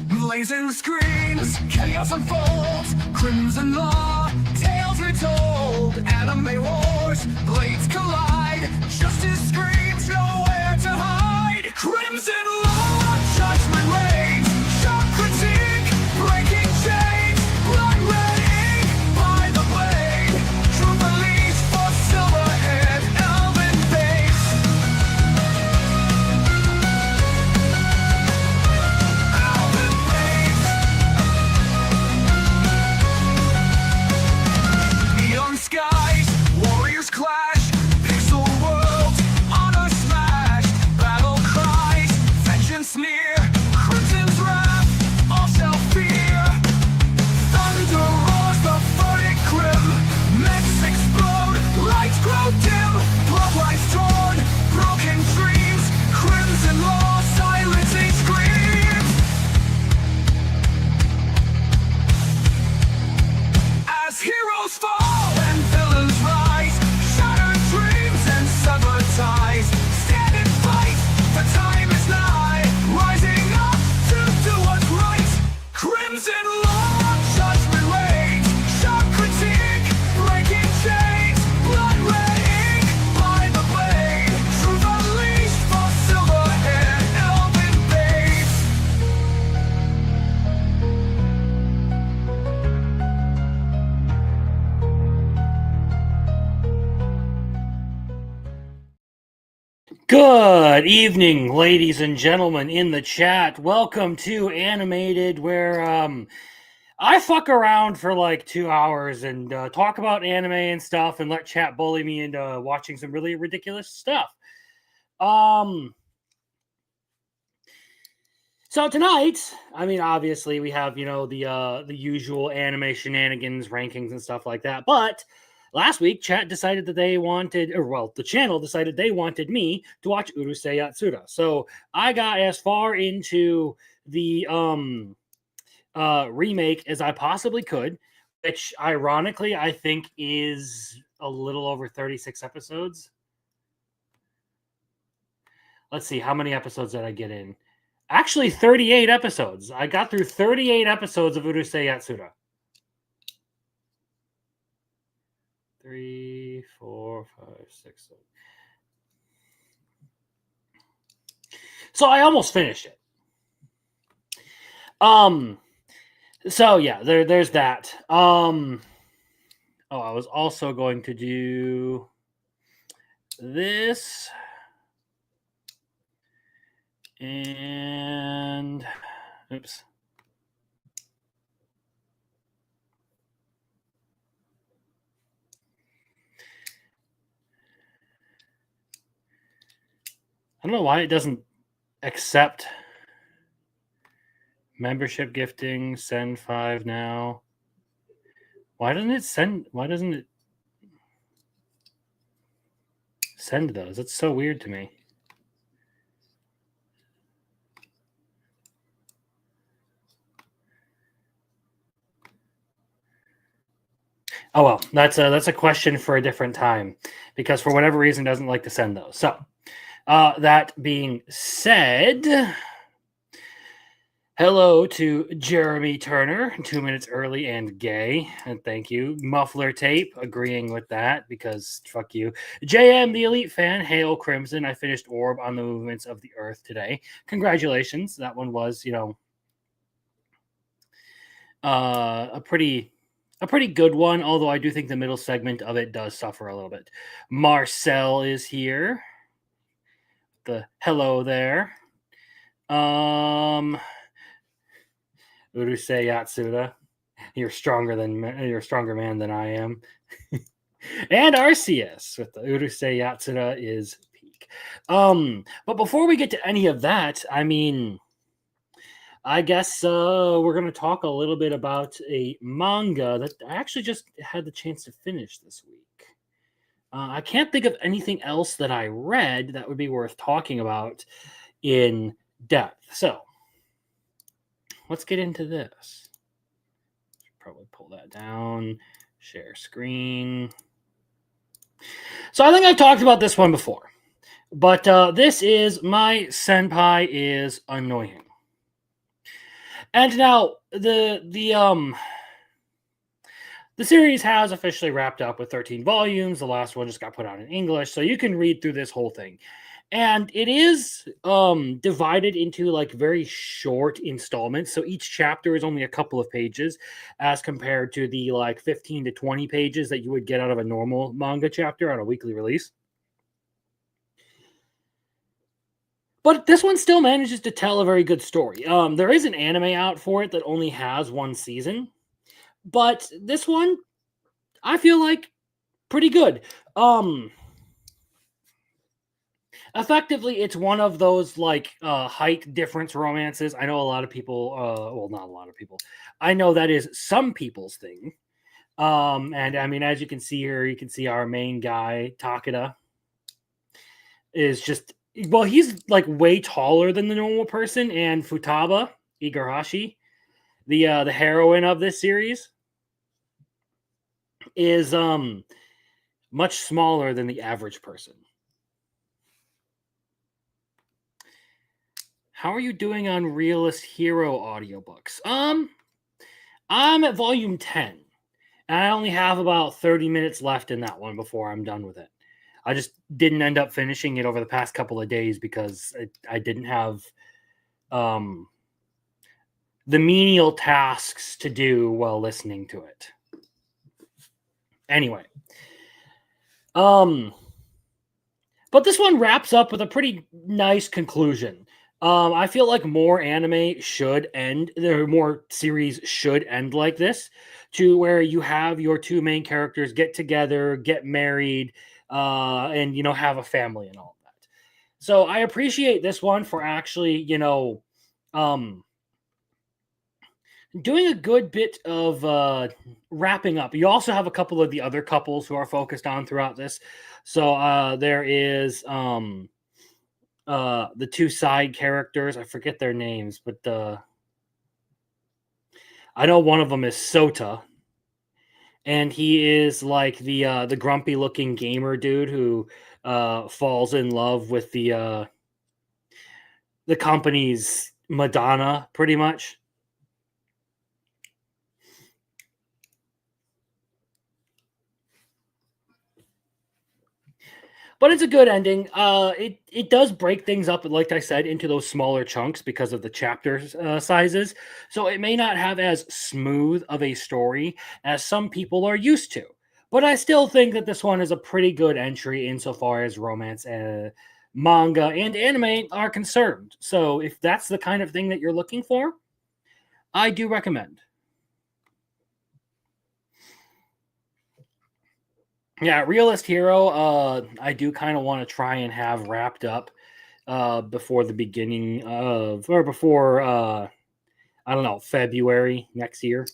Blazing screens, chaos unfolds, crimson law, tales retold, anime wars, blades collide, justice screams, nowhere to hide. Crimson law, judgment reigns, sharp critique, breaking chains, blood red ink by the blade, true release for silverhead, elven face. Elven face. Neon skies, warriors clash, pixel worlds, honor smashed, battle cries, vengeance near, crimson's wrath, all shall fear. Thunder roars, the verdict grim, mechs explode, lights grow dim, bloodlines torn, broken dreams, crimson law, silencing screams. As heroes fall and villains rise, shattered dreams and severed ties, stand and fight, the time is nigh, rising up to do what's right. Crimson law, judgment reigns, sharp critique, breaking chains, blood red ink by the blade, truth unleashed for silverhead, elven face. Good evening, ladies and gentlemen in the chat. Welcome to Animated, where I fuck around for like 2 hours and talk about anime and stuff and let chat bully me into watching some really ridiculous stuff. So tonight, I mean, obviously we have, the usual anime shenanigans, rankings and stuff like that, but last week, chat decided that they wanted, the channel decided they wanted me to watch Urusei Yatsura. So I got as far into the remake as I possibly could, which ironically I think is a little over 36 episodes. Let's see, how many episodes did I get in? Actually, 38 episodes. I got through 38 episodes of Urusei Yatsura. 3, 4, 5, 6, 7. So I almost finished it. So yeah, there's that. I was also going to do this. And oops. I don't know why it doesn't accept membership gifting. Send 5 now. Why doesn't it send those? It's so weird to me. Oh well, that's a question for a different time, because for whatever reason it doesn't like to send those. So that being said, hello to Jeremy Turner, 2 minutes early and gay, and thank you. Muffler Tape, agreeing with that, because fuck you. JM, the Elite Fan, hail Crimson. I finished Orb on the Movements of the Earth today. Congratulations. That one was, a pretty good one, although I do think the middle segment of it does suffer a little bit. Marcel is here. The hello there. Urusei Yatsura. You're a stronger man than I am. And Arceus with the Urusei Yatsura is peak. But before we get to any of that, I mean, I guess we're going to talk a little bit about a manga that I actually just had the chance to finish this week. I can't think of anything else that I read that would be worth talking about in depth. So let's get into this. Probably pull that down, share screen. So I think I've talked about this one before. But this is my senpai is annoying. And now the series has officially wrapped up with 13 volumes. The last one just got put out in English, so you can read through this whole thing. And it is divided into like very short installments. So each chapter is only a couple of pages as compared to the like 15 to 20 pages that you would get out of a normal manga chapter on a weekly release. But this one still manages to tell a very good story. There is an anime out for it that only has one season, but this one I feel like pretty good. Effectively, it's one of those like height difference romances. I know a lot of people, well, not a lot of people. I know that is some people's thing. And I mean, as you can see here, you can see our main guy Takeda is just well, he's like way taller than the normal person, and Futaba Igarashi, the heroine of this series, is much smaller than the average person. How are you doing on Realist Hero audiobooks? I'm at volume 10, and I only have about 30 minutes left in that one before I'm done with it. I just didn't end up finishing it over the past couple of days because I didn't have the menial tasks to do while listening to it. Anyway, but this one wraps up with a pretty nice conclusion. I feel like more anime should end, more series should end like this, to where you have your two main characters get together, get married, and have a family and all that. So I appreciate this one for actually, doing a good bit of wrapping up. You also have a couple of the other couples who are focused on throughout this. So there is the two side characters. I forget their names, but I know one of them is Sota, and he is like the grumpy looking gamer dude who falls in love with the company's Madonna, pretty much. But it's a good ending. It does break things up, like I said, into those smaller chunks because of the chapter sizes. So it may not have as smooth of a story as some people are used to. But I still think that this one is a pretty good entry insofar as romance and manga and anime are concerned. So if that's the kind of thing that you're looking for, I do recommend. Yeah, Realist Hero, I do kind of want to try and have wrapped up before the beginning of, or before, I don't know, February next year.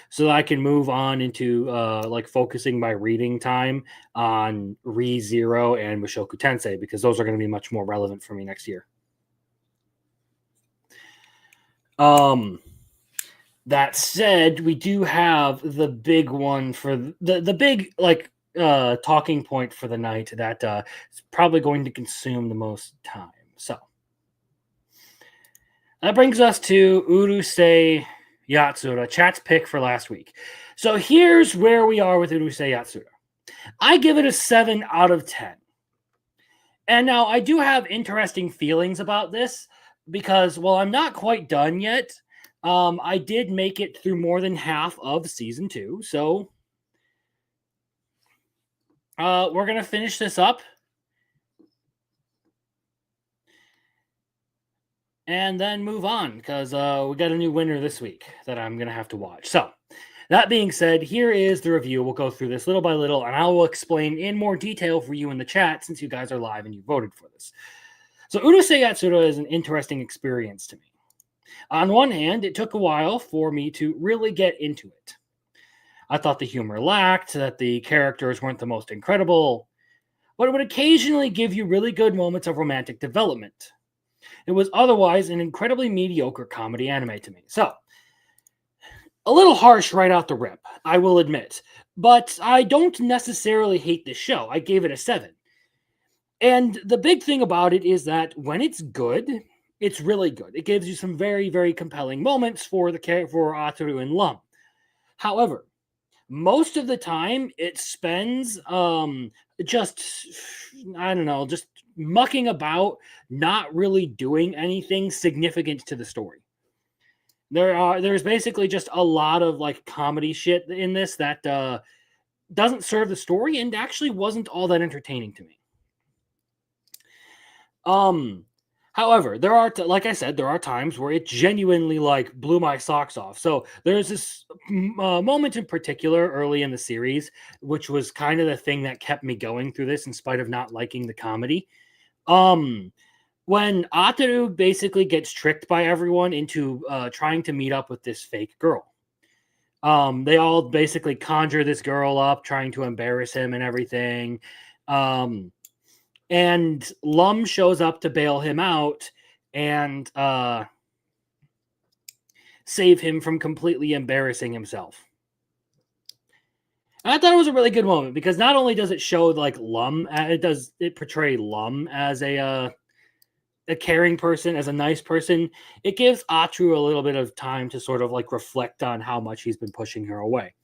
So that I can move on into like focusing my reading time on ReZero and Mushoku Tensei, because those are going to be much more relevant for me next year. That said, we do have the big one for the big like talking point for the night that is probably going to consume the most time. So that brings us to Urusei Yatsura, chat's pick for last week. So here's where we are with Urusei Yatsura. I give it a 7 out of 10. And now I do have interesting feelings about this because, well, I'm not quite done yet. I did make it through more than half of season 2, so we're gonna finish this up, and then move on because we got a new winner this week that I'm gonna have to watch. So that being said, here is the review. We'll go through this little by little, and I will explain in more detail for you in the chat since you guys are live and you voted for this. So Urusei Yatsura is an interesting experience to me. On one hand, it took a while for me to really get into it. I thought the humor lacked, that the characters weren't the most incredible, but it would occasionally give you really good moments of romantic development. It was otherwise an incredibly mediocre comedy anime to me. So, a little harsh right out the rip, I will admit, but I don't necessarily hate this show. I gave it a 7. And the big thing about it is that when it's good, it's really good. It gives you some very, very compelling moments for Ataru and Lum. However, most of the time it spends just, I don't know, just mucking about, not really doing anything significant to the story. There's basically just a lot of like comedy shit in this that doesn't serve the story and actually wasn't all that entertaining to me. However, there are, like I said, there are times where it genuinely like blew my socks off. So there's this moment in particular early in the series, which was kind of the thing that kept me going through this in spite of not liking the comedy. When Ataru basically gets tricked by everyone into trying to meet up with this fake girl. They all basically conjure this girl up, trying to embarrass him and everything. And Lum shows up to bail him out and save him from completely embarrassing himself. And I thought it was a really good moment because not only does it show like Lum, it portray Lum as a caring person, as a nice person. It gives Atru a little bit of time to sort of like reflect on how much he's been pushing her away.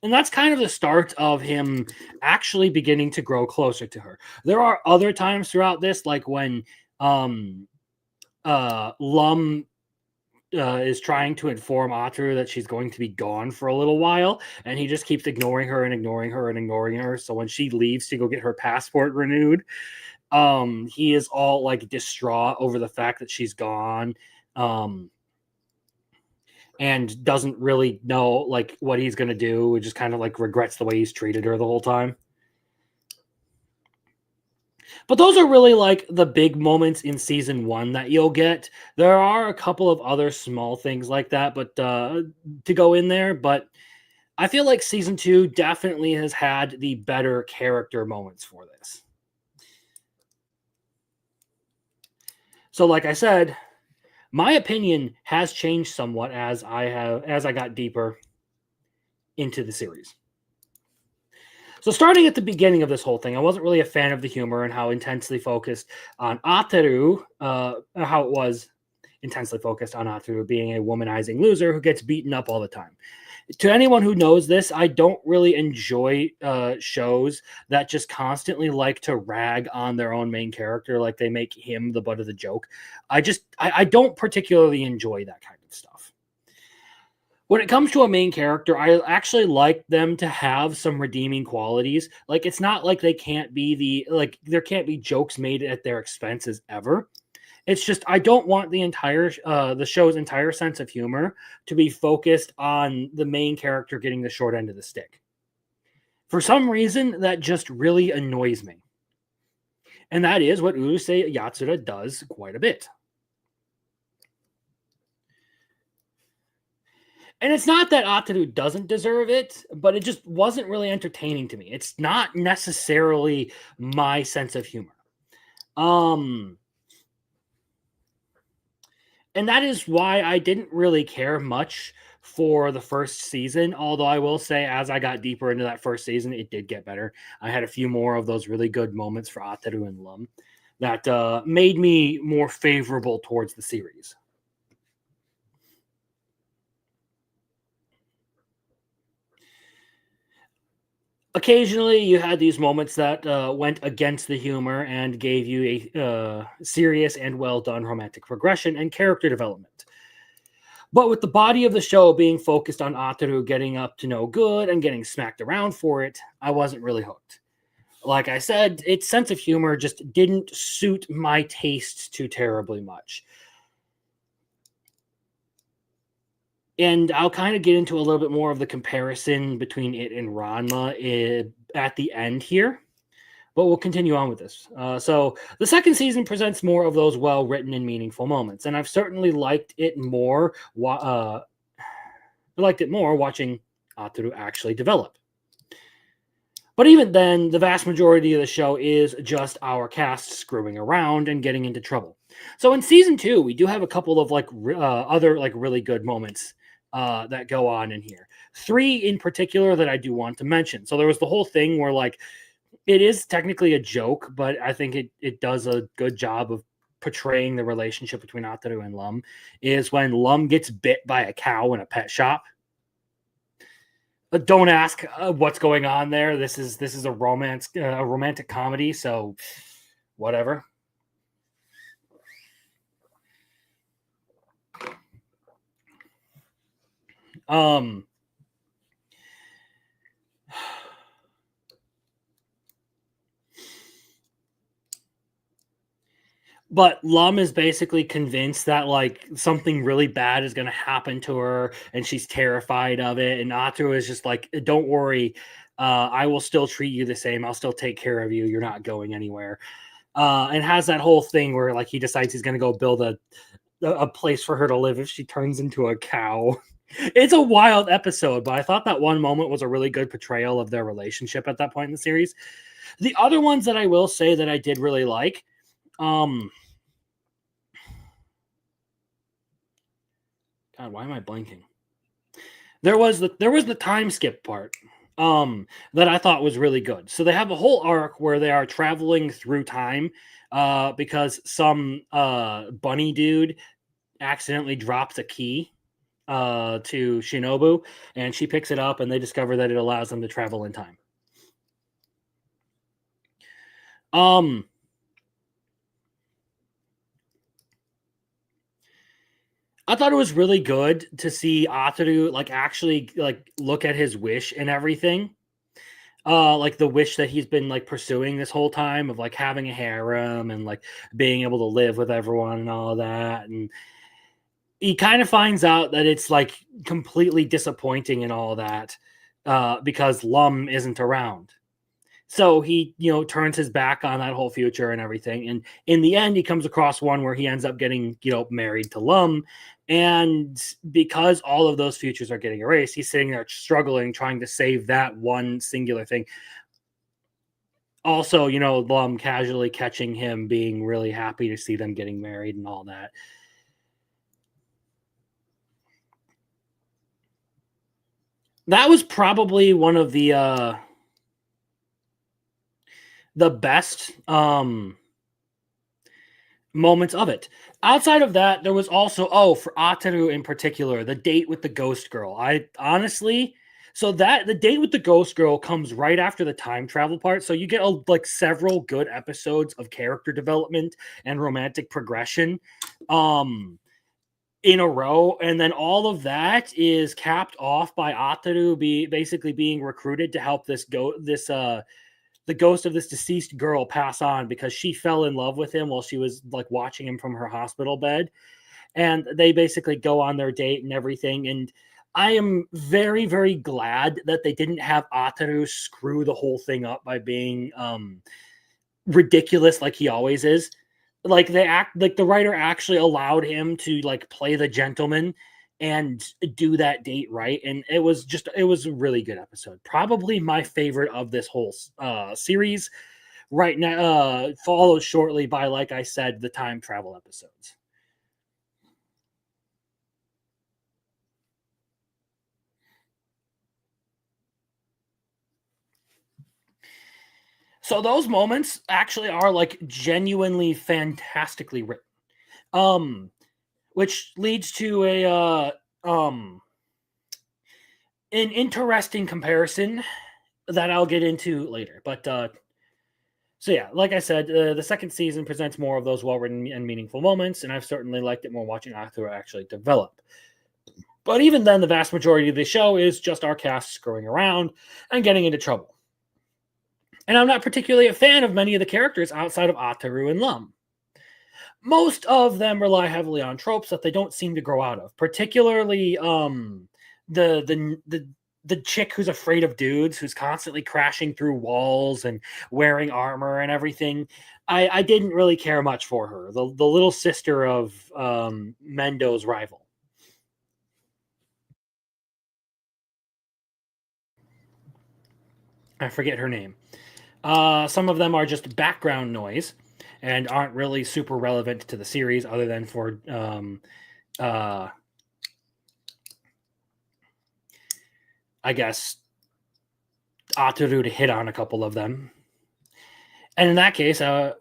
And that's kind of the start of him actually beginning to grow closer to her. There are other times throughout this, like when Lum is trying to inform Atru that she's going to be gone for a little while, and he just keeps ignoring her and ignoring her and ignoring her. So when she leaves to go get her passport renewed, he is all like distraught over the fact that she's gone. And doesn't really know like what he's going to do. He just kind of like regrets the way he's treated her the whole time. But those are really like the big moments in season 1 that you'll get. There are a couple of other small things like that, but to go in there. But I feel like season 2 definitely has had the better character moments for this. So like I said, my opinion has changed somewhat as I got deeper into the series. So starting at the beginning of this whole thing, I wasn't really a fan of the humor and how intensely focused on Ataru, how it was intensely focused on Ataru being a womanizing loser who gets beaten up all the time. To anyone who knows this, I don't really enjoy shows that just constantly like to rag on their own main character, like they make him the butt of the joke. I don't particularly enjoy that kind of stuff. When it comes to a main character, I actually like them to have some redeeming qualities. Like it's not like they can't be there can't be jokes made at their expenses ever. It's just I don't want the show's entire sense of humor to be focused on the main character getting the short end of the stick. For some reason, that just really annoys me. And that is what Urusei Yatsura does quite a bit. And it's not that Ataru doesn't deserve it, but it just wasn't really entertaining to me. It's not necessarily my sense of humor. And that is why I didn't really care much for the first season. Although I will say, as I got deeper into that first season, it did get better. I had a few more of those really good moments for Ataru and Lum that made me more favorable towards the series. Occasionally, you had these moments that went against the humor and gave you a serious and well done romantic progression and character development. But with the body of the show being focused on Ataru getting up to no good and getting smacked around for it, I wasn't really hooked. Like I said, its sense of humor just didn't suit my tastes too terribly much. And I'll kind of get into a little bit more of the comparison between it and Ranma at the end here. But we'll continue on with this. So the second season presents more of those well-written and meaningful moments. And I've certainly liked it more watching Ataru actually develop. But even then, the vast majority of the show is just our cast screwing around and getting into trouble. So in season 2, we do have a couple of other really good moments that go on in here. 3 in particular that I do want to mention. So there was the whole thing where it is technically a joke, but I think it does a good job of portraying the relationship between Ataru and Lum. Is when Lum gets bit by a cow in a pet shop. Don't ask what's going on there. This is a romantic comedy, so whatever. Um, but Lum is basically convinced that like something really bad is going to happen to her, and she's terrified of it. And Ataru is just like, "Don't worry, I will still treat you the same. I'll still take care of you. You're not going anywhere." And has that whole thing where like he decides he's going to go build a place for her to live if she turns into a cow. It's a wild episode, but I thought that one moment was a really good portrayal of their relationship at that point in the series. The other ones that I will say that I did really like, God, why am I blanking? There was the time skip part that I thought was really good. So they have a whole arc where they are traveling through time because some bunny dude accidentally drops a key to Shinobu, and she picks it up, and they discover that it allows them to travel in time. Um, I thought it was really good to see Ataru like actually like look at his wish and everything. Like the wish that he's been like pursuing this whole time of like having a harem and like being able to live with everyone and all that. And he kind of finds out that it's like completely disappointing and all that because Lum isn't around. So he, turns his back on that whole future and everything. And in the end, he comes across one where he ends up getting, married to Lum. And because all of those futures are getting erased, he's sitting there struggling, trying to save that one singular thing. Also, Lum casually catching him being really happy to see them getting married and all that. That was probably one of the best moments of it. Outside of that, there was also for Ataru in particular, the date with the ghost girl. I honestly, so that the date with the ghost girl comes right after the time travel part, so you get like several good episodes of character development and romantic progression in a row, and then all of that is capped off by Ataru basically being recruited to help the ghost of this deceased girl pass on because she fell in love with him while she was like watching him from her hospital bed. And they basically go on their date and everything. And I am very, very glad that they didn't have Ataru screw the whole thing up by being ridiculous like he always is. Like the writer actually allowed him to like play the gentleman and do that date right, and it was a really good episode, probably my favorite of this whole series right now, followed shortly by, like I said, the time travel episodes. So those moments actually are like genuinely fantastically written, um which leads to a an interesting comparison that I'll get into later. But so yeah, like I said, the second season presents more of those well-written and meaningful moments, and I've certainly liked it more watching Arthur actually develop. But even then, the vast majority of the show is just our cast screwing around and getting into trouble. And I'm not particularly a fan of many of the characters outside of Ataru and Lum. Most of them rely heavily on tropes that they don't seem to grow out of, particularly the chick who's afraid of dudes, who's constantly crashing through walls and wearing armor and everything. I didn't really care much for her. The little sister of Mendo's rival. I forget her name. Some of them are just background noise and aren't really super relevant to the series, other than for I guess Ataru to hit on a couple of them. And in that case, and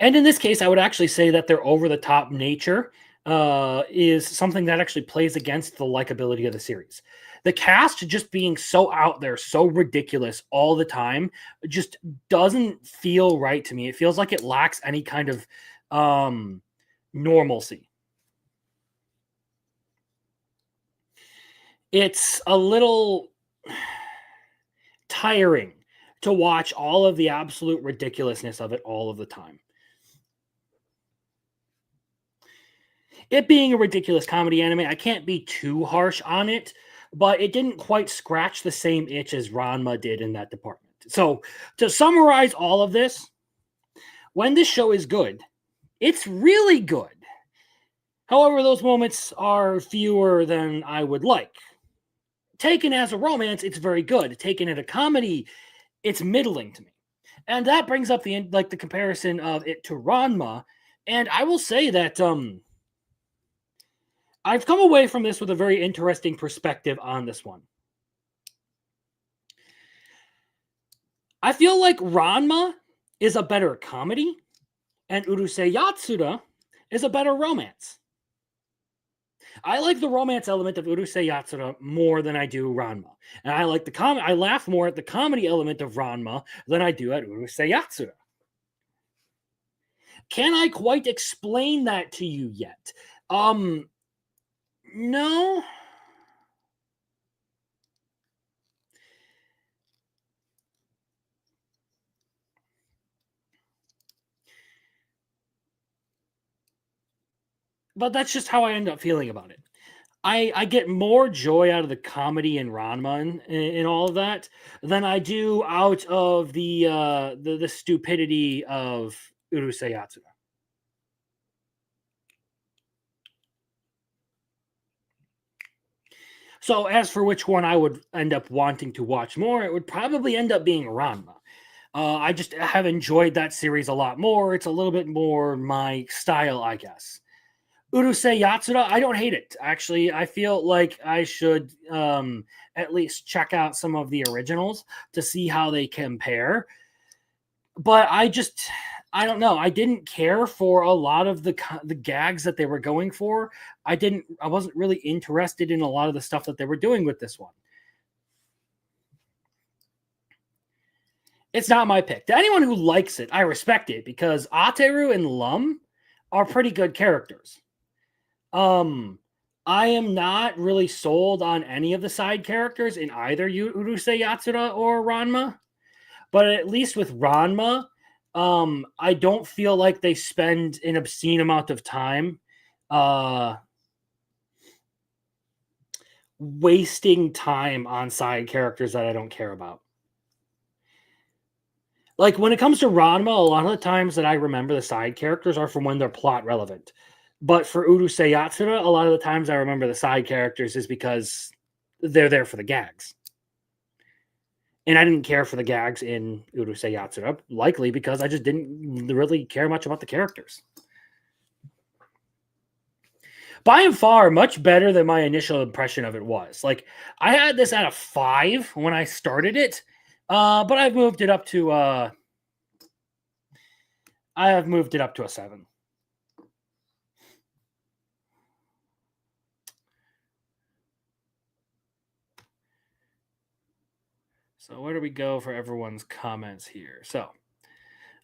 in this case, I would actually say that their over the top nature is something that actually plays against the likability of the series. The cast just being so out there, so ridiculous all the time, just doesn't feel right to me. It feels like it lacks any kind of normalcy. It's a little tiring to watch all of the absolute ridiculousness of it all of the time. It being a ridiculous comedy anime, I can't be too harsh on it, but it didn't quite scratch the same itch as Ranma did in that department. So, to summarize all of this, when this show is good, it's really good. However, those moments are fewer than I would like. Taken as a romance, it's very good. Taken as a comedy, it's middling to me. And that brings up the comparison of it to Ranma. And I will say that I've come away from this with a very interesting perspective on this one. I feel like Ranma is a better comedy, and Urusei Yatsura is a better romance. I like the romance element of Urusei Yatsura more than I do Ranma, and I like I laugh more at the comedy element of Ranma than I do at Urusei Yatsura. Can I quite explain that to you yet? No. But that's just how I end up feeling about it. I get more joy out of the comedy in Ranma and all of that than I do out of the stupidity of Urusei Yatsura. So as for which one I would end up wanting to watch more, it would probably end up being Ranma. I just have enjoyed that series a lot more. It's a little bit more my style, I guess. Urusei Yatsura, I don't hate it. Actually, I feel like I should at least check out some of the originals to see how they compare. But I don't know. I didn't care for a lot of the gags that they were going for. I wasn't really interested in a lot of the stuff that they were doing with this one. It's not my pick. To anyone who likes it, I respect it because Ateru and Lum are pretty good characters. I am not really sold on any of the side characters in either Urusei Yatsura or Ranma, but at least with Ranma, I don't feel like they spend an obscene amount of time wasting time on side characters that I don't care about. Like when it comes to Ranma, a lot of the times that I remember the side characters are from when they're plot relevant. But for Urusei Yatsura, a lot of the times I remember the side characters is because they're there for the gags. And I didn't care for the gags in Urusei Yatsura, likely because I just didn't really care much about the characters. By and far, much better than my initial impression of it was. Like, I had this at a 5 when I started it, but I've moved it up to a 7. So where do we go for everyone's comments here? So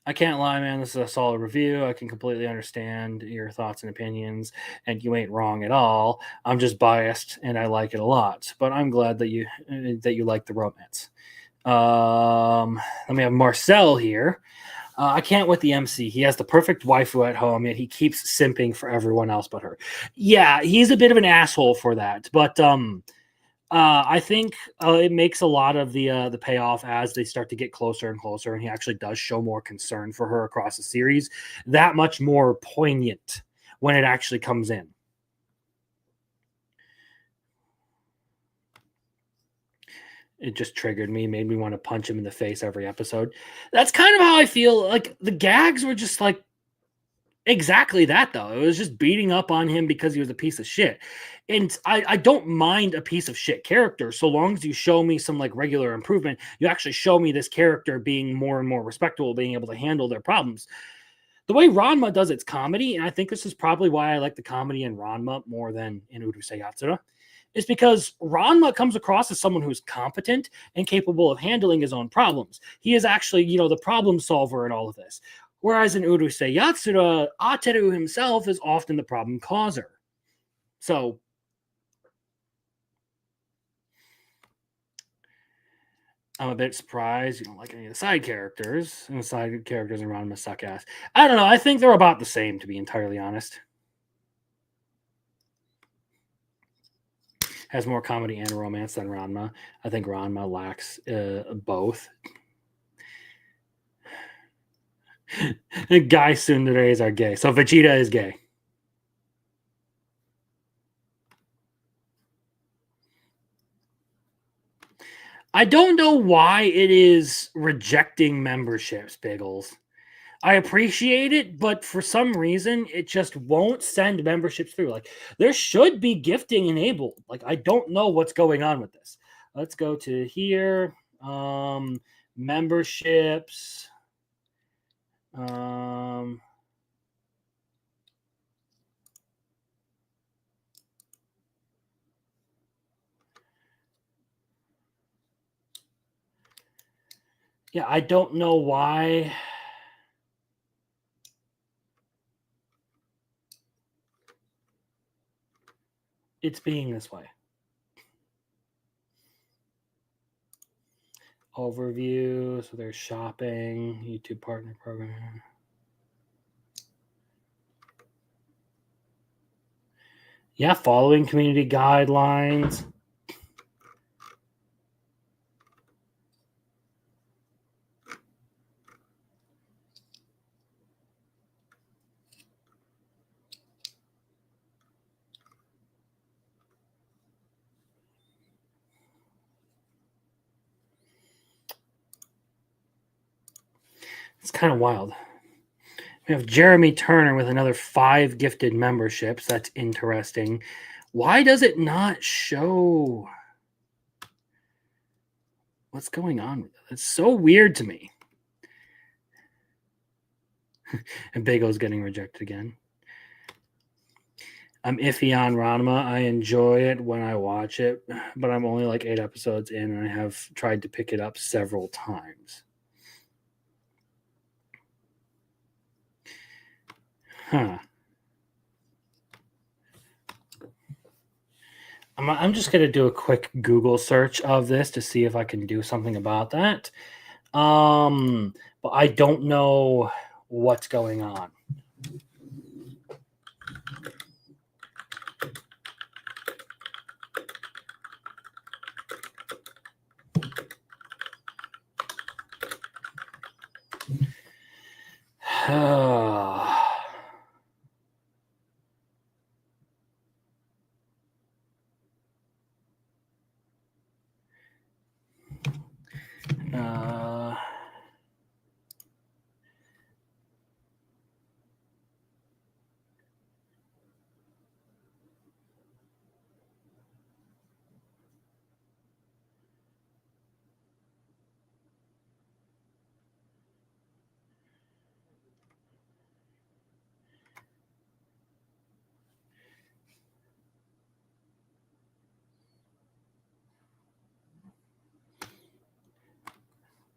I can't lie, man. This is a solid review. I can completely understand your thoughts and opinions, and you ain't wrong at all. I'm just biased, and I like it a lot. But I'm glad that you like the romance. Let me have Marcel here. I can't with the MC. He has the perfect waifu at home, yet he keeps simping for everyone else but her. Yeah, he's a bit of an asshole for that, but I think it makes a lot of the payoff as they start to get closer and closer, and he actually does show more concern for her across the series. That much more poignant when it actually comes in. It just triggered me, made me want to punch him in the face every episode. That's kind of how I feel. Like the gags were just like Exactly that, though. It was just beating up on him because he was a piece of shit. And I don't mind a piece of shit character so long as you show me some like regular improvement. You actually show me this character being more and more respectable, being able to handle their problems. The way Ranma does its comedy, and I think this is probably why I like the comedy in Ranma more than in Urusei Yatsura, is because Ranma comes across as someone who's competent and capable of handling his own problems. He is actually, the problem solver in all of this. Whereas in Urusei Yatsura, Ateru himself is often the problem causer. So I'm a bit surprised you don't like any of the side characters. And the side characters in Ranma suck ass. I don't know. I think they're about the same, to be entirely honest. Has more comedy and romance than Ranma. I think Ranma lacks both. Guy tsunderes are gay. So Vegeta is gay. I don't know why it is rejecting memberships, Biggles. I appreciate it, but for some reason, it just won't send memberships through. Like, there should be gifting enabled. Like, I don't know what's going on with this. Let's go to here. Memberships. Yeah, I don't know why. It's being this way. Overview. So there's shopping, YouTube partner program. Yeah, following community guidelines. It's kind of wild. We have Jeremy Turner with another 5 gifted memberships. That's interesting. Why does it not show what's going on with it? It's so weird to me. And Bago's getting rejected again. I'm iffy on Ranma. I enjoy it when I watch it, but I'm only like 8 episodes in, and I have tried to pick it up several times. Huh. I'm just going to do a quick Google search of this to see if I can do something about that. But I don't know what's going on. uh,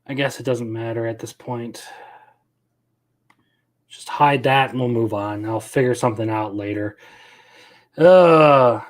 I guess it doesn't matter at this point. Just hide that and we'll move on. I'll figure something out later. Uh,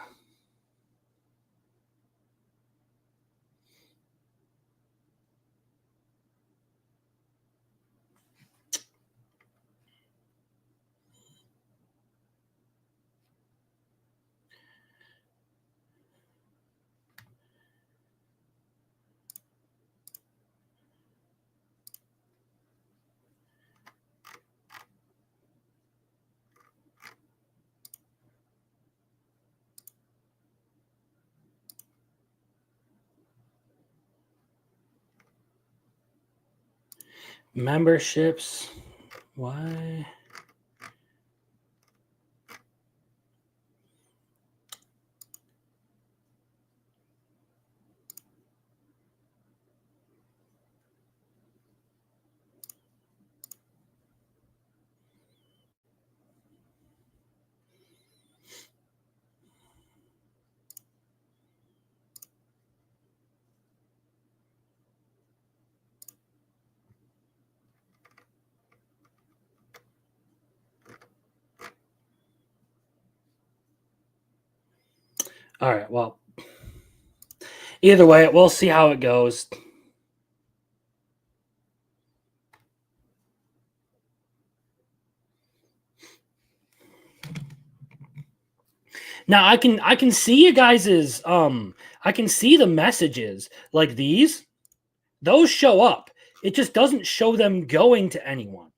memberships. Why? All right. Well, either way, we'll see how it goes. Now I can see you guys's I can see the messages like these. Those show up. It just doesn't show them going to anyone.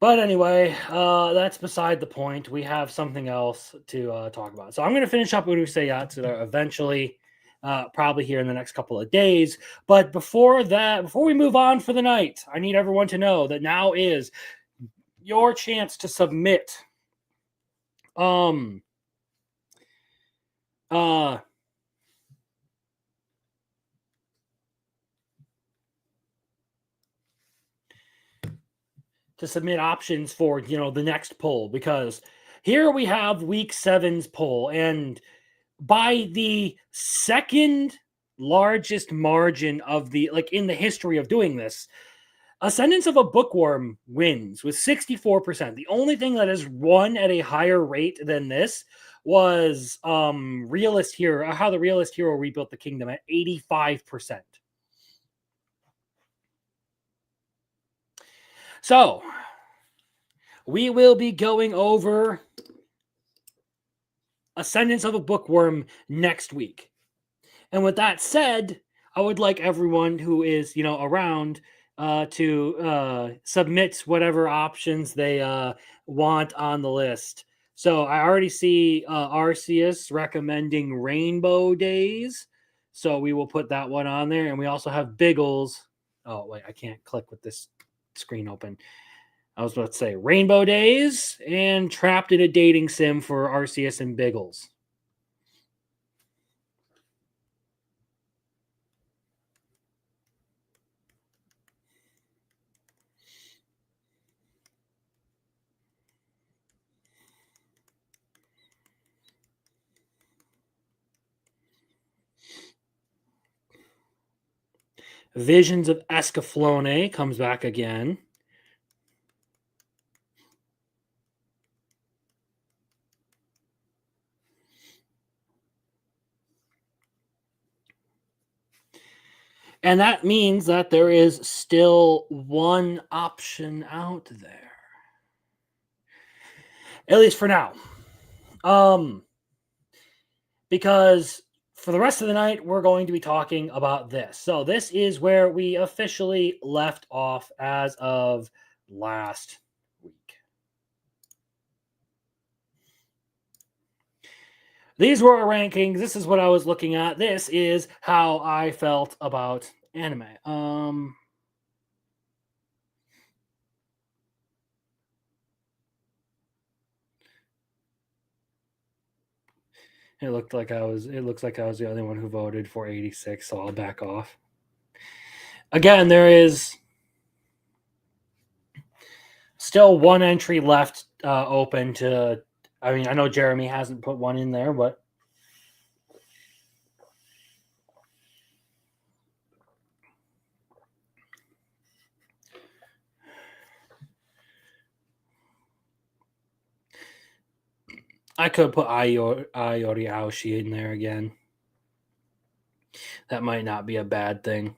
But anyway, that's beside the point. We have something else to talk about. So I'm going to finish up Urusei Yatsura eventually, probably here in the next couple of days. But before that, before we move on for the night, I need everyone to know that now is your chance to submit um uh to submit options for the next poll, because here we have week 7's poll, and by the second largest margin of the like in the history of doing this, Ascendance of a Bookworm wins with 64%. The only thing that has won at a higher rate than this was Realist Hero, How the Realist Hero Rebuilt the Kingdom at 85%. So we will be going over Ascendance of a Bookworm next week. And with that said, I would like everyone who is, around to submit whatever options they want on the list. So I already see Arceus recommending Rainbow Days. So we will put that one on there. And we also have Biggles. Oh, wait, I can't click with this screen open. I was about to say Rainbow Days and Trapped in a Dating Sim for Arceus and Biggles. Visions of Escaflowne comes back again. And that means that there is still one option out there. At least for now. Because for the rest of the night, we're going to be talking about this. So this is where we officially left off as of last week. These were our rankings. This is what I was looking at. This is how I felt about anime. It looks like I was the only one who voted for 86, so I'll back off. Again, there is still one entry left open to. I mean, I know Jeremy hasn't put one in there, but I could put Ayori Aoshi in there again. That might not be a bad thing.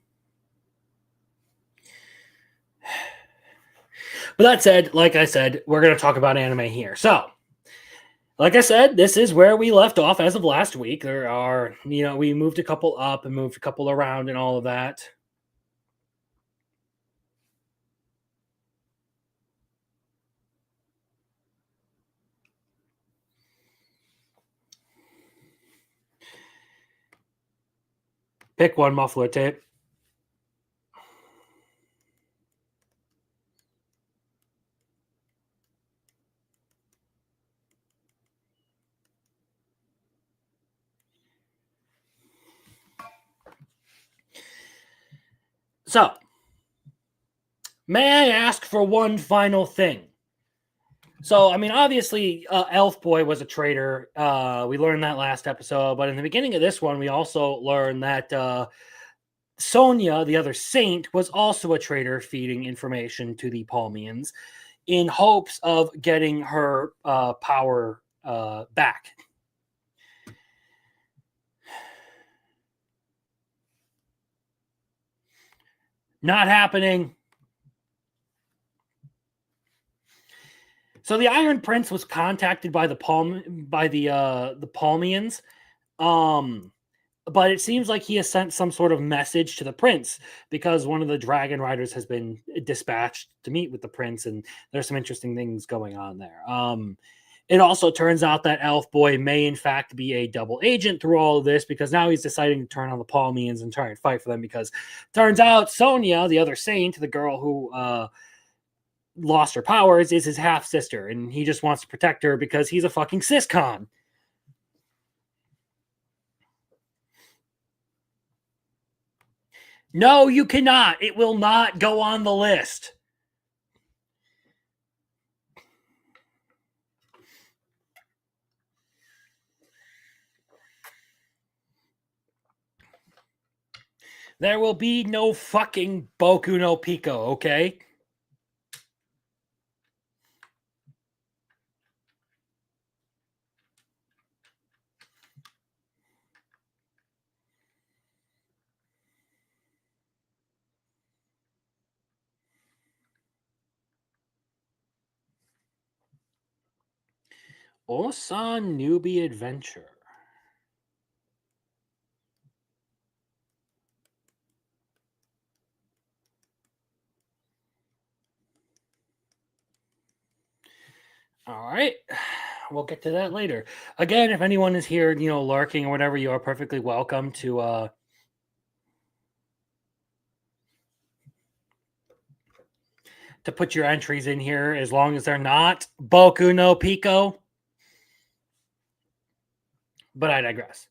But that said, like I said, we're going to talk about anime here. So, like I said, this is where we left off as of last week. There are, we moved a couple up and moved a couple around and all of that. Pick one muffler tape. So, may I ask for one final thing? So, I mean, obviously, Elf Boy was a traitor. We learned that last episode. But in the beginning of this one, we also learned that Sonia, the other saint, was also a traitor feeding information to the Palmians. in hopes of getting her power back. Not happening. So the Iron Prince was contacted by the Palmians, but it seems like he has sent some sort of message to the prince because one of the dragon riders has been dispatched to meet with the prince, and there's some interesting things going on there. It also turns out that Elf Boy may in fact be a double agent through all of this, because now he's deciding to turn on the Palmians and try and fight for them, because turns out Sonia, the other saint, the girl who lost her powers, is his half sister, and he just wants to protect her because he's a fucking siscon. No, you cannot. It will not go on the list. There will be no fucking Boku no Pico, okay? Osan Newbie Adventure. All right. We'll get to that later. Again, if anyone is here, lurking or whatever, you are perfectly welcome to put your entries in here, as long as they're not Boku no Pico. But I digress.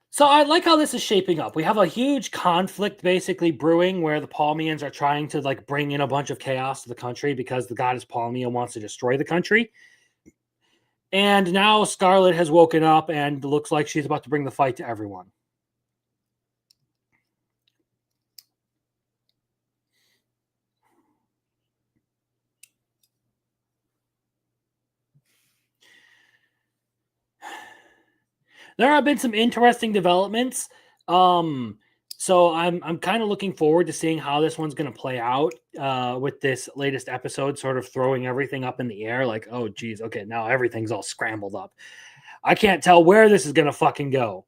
So I like how this is shaping up. We have a huge conflict basically brewing, where the Palmians are trying to bring in a bunch of chaos to the country because the goddess Palmia wants to destroy the country. And now Scarlet has woken up and looks like she's about to bring the fight to everyone. There have been some interesting developments. So I'm kind of looking forward to seeing how this one's going to play out with this latest episode, sort of throwing everything up in the air. Like, oh, geez, okay, now everything's all scrambled up. I can't tell where this is going to fucking go.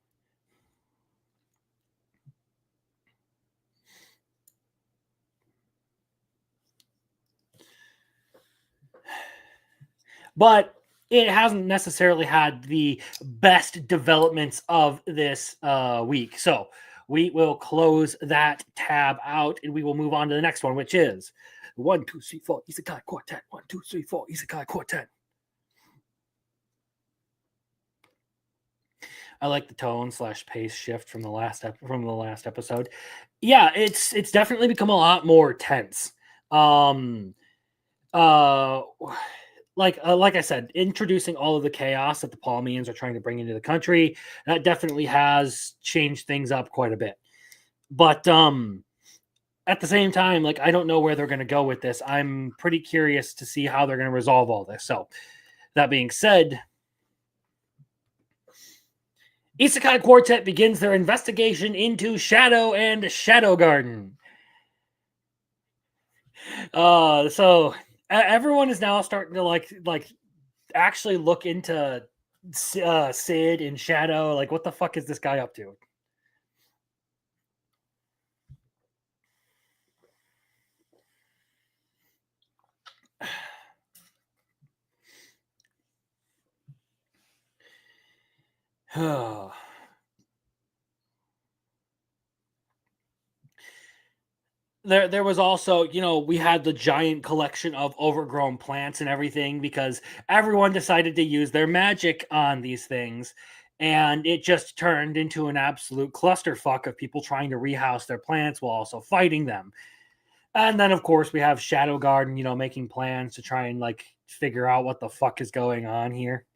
But it hasn't necessarily had the best developments of this week. So we will close that tab out and we will move on to the next one, which is 1, 2, 3, 4 Isekai Quartet. 1, 2, 3, 4 Isekai Quartet. I like the tone / pace shift from the last episode. Yeah, it's definitely become a lot more tense. Like I said, introducing all of the chaos that the Palmians are trying to bring into the country, that definitely has changed things up quite a bit. But at the same time, I don't know where they're going to go with this. I'm pretty curious to see how they're going to resolve all this. So that being said, Isekai Quartet begins their investigation into Shadow and Shadow Garden. So everyone is now starting to actually look into Sid and Shadow. Like, what the fuck is this guy up to? There was also, we had the giant collection of overgrown plants and everything because everyone decided to use their magic on these things, and it just turned into an absolute clusterfuck of people trying to rehouse their plants while also fighting them. And then, of course, we have Shadow Garden, making plans to try and figure out what the fuck is going on here.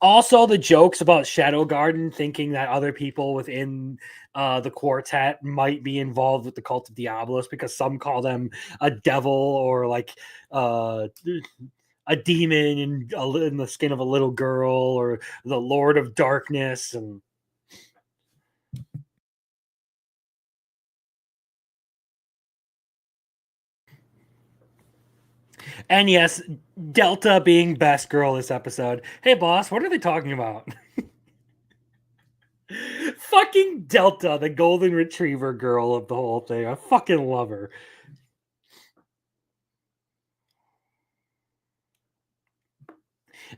Also, the jokes about Shadow Garden thinking that other people within the quartet might be involved with the cult of Diablos because some call them a devil or like uh, a demon in the skin of a little girl or the Lord of Darkness. And yes, Delta being best girl this episode. Hey, boss, what are they talking about? Fucking Delta, the golden retriever girl of the whole thing. I fucking love her.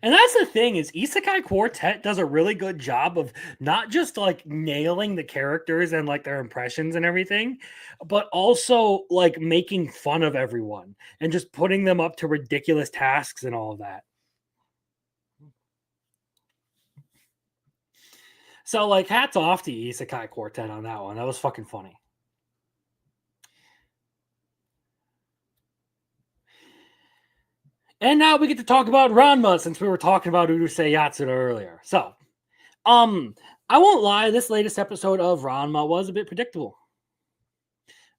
And that's the thing is Isekai Quartet does a really good job of not just like nailing the characters and like their impressions and everything, but also like making fun of everyone and just putting them up to ridiculous tasks and all of that. So like hats off to Isekai Quartet on that one. That was fucking funny. And now we get to talk about Ranma since we were talking about Urusei Yatsura earlier. So, um, I won't lie, this latest episode of Ranma was a bit predictable.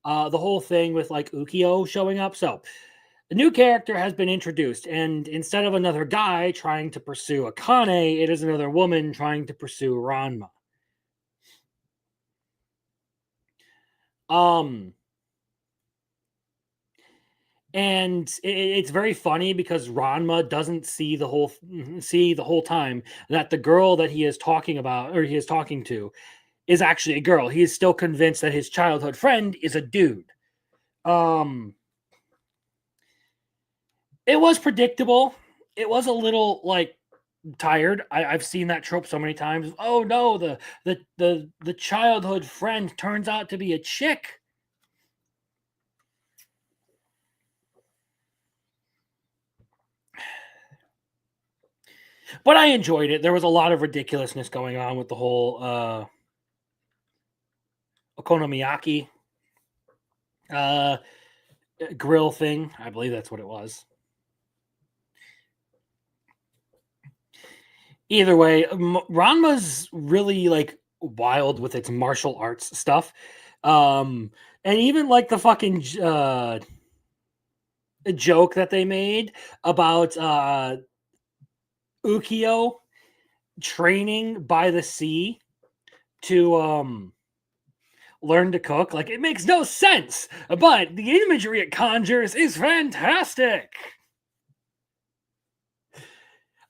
The whole thing with like Ukio showing up. So, a new character has been introduced, and instead of another guy trying to pursue Akane, it is another woman trying to pursue Ranma. Um, and it's very funny because Ranma doesn't see the whole time that the girl that he is talking about or he is talking to is actually a girl. He is still convinced that his childhood friend is a dude. Um, it was predictable. It was a little like tired. I've seen that trope so many times. Oh no, the childhood friend turns out to be a chick. But I enjoyed it. There was a lot of ridiculousness going on with the whole okonomiyaki uh, grill thing. I believe that's what it was. Either way, Ranma's really like wild with its martial arts stuff. And even like the fucking joke that they made about Ukio training by the sea to learn to cook. Like it makes no sense, but the imagery it conjures is fantastic.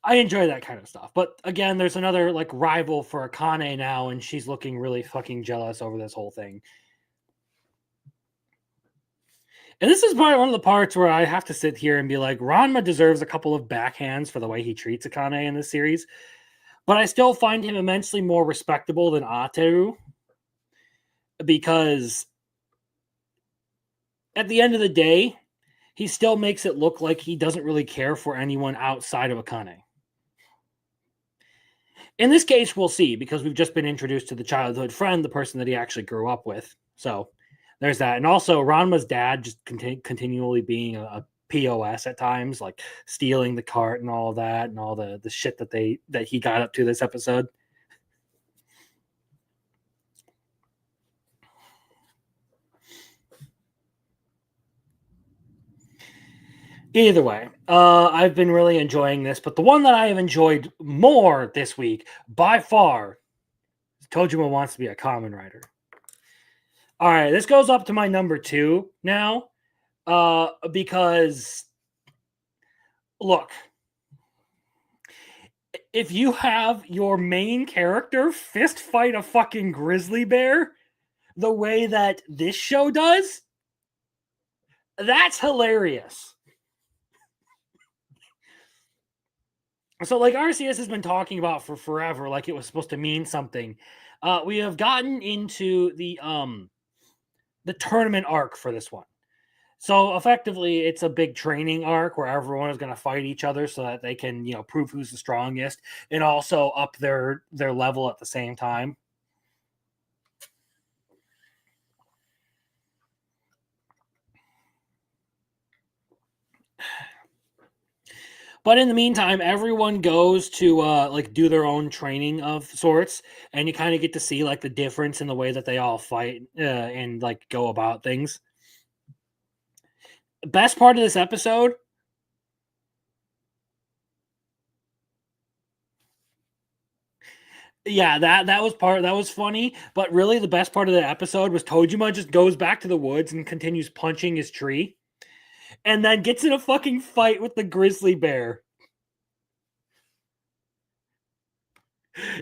I enjoy that kind of stuff. But again, there's another like rival for Akane now, and she's looking really fucking jealous over this whole thing. And this is probably one of the parts where I have to sit here and be like, Ranma deserves a couple of backhands for the way he treats Akane in this series. But I still find him immensely more respectable than Ateru because at the end of the day, he still makes it look like he doesn't really care for anyone outside of Akane. In this case, we'll see because we've just been introduced to the childhood friend, the person that he actually grew up with. So there's that. And also, Ranma's dad just continually being a POS at times, like stealing the cart and all that, and all the shit that he got up to this episode. Either way, I've been really enjoying this, but the one that I have enjoyed more this week by far, Tojima wants to be a common writer. All right, this goes up to my number 2 now, because look, if you have your main character fist fight a fucking grizzly bear the way that this show does, that's hilarious. So like RCS has been talking about for forever, like it was supposed to mean something. We have gotten into the tournament arc for this one. So effectively, it's a big training arc where everyone is going to fight each other so that they can, prove who's the strongest and also up their level at the same time. But in the meantime, everyone goes to like do their own training of sorts, and you kind of get to see like the difference in the way that they all fight and like go about things. Best part of this episode, yeah, that was funny, but really the best part of the episode was Tojima just goes back to the woods and continues punching his tree, and then gets in a fucking fight with the grizzly bear.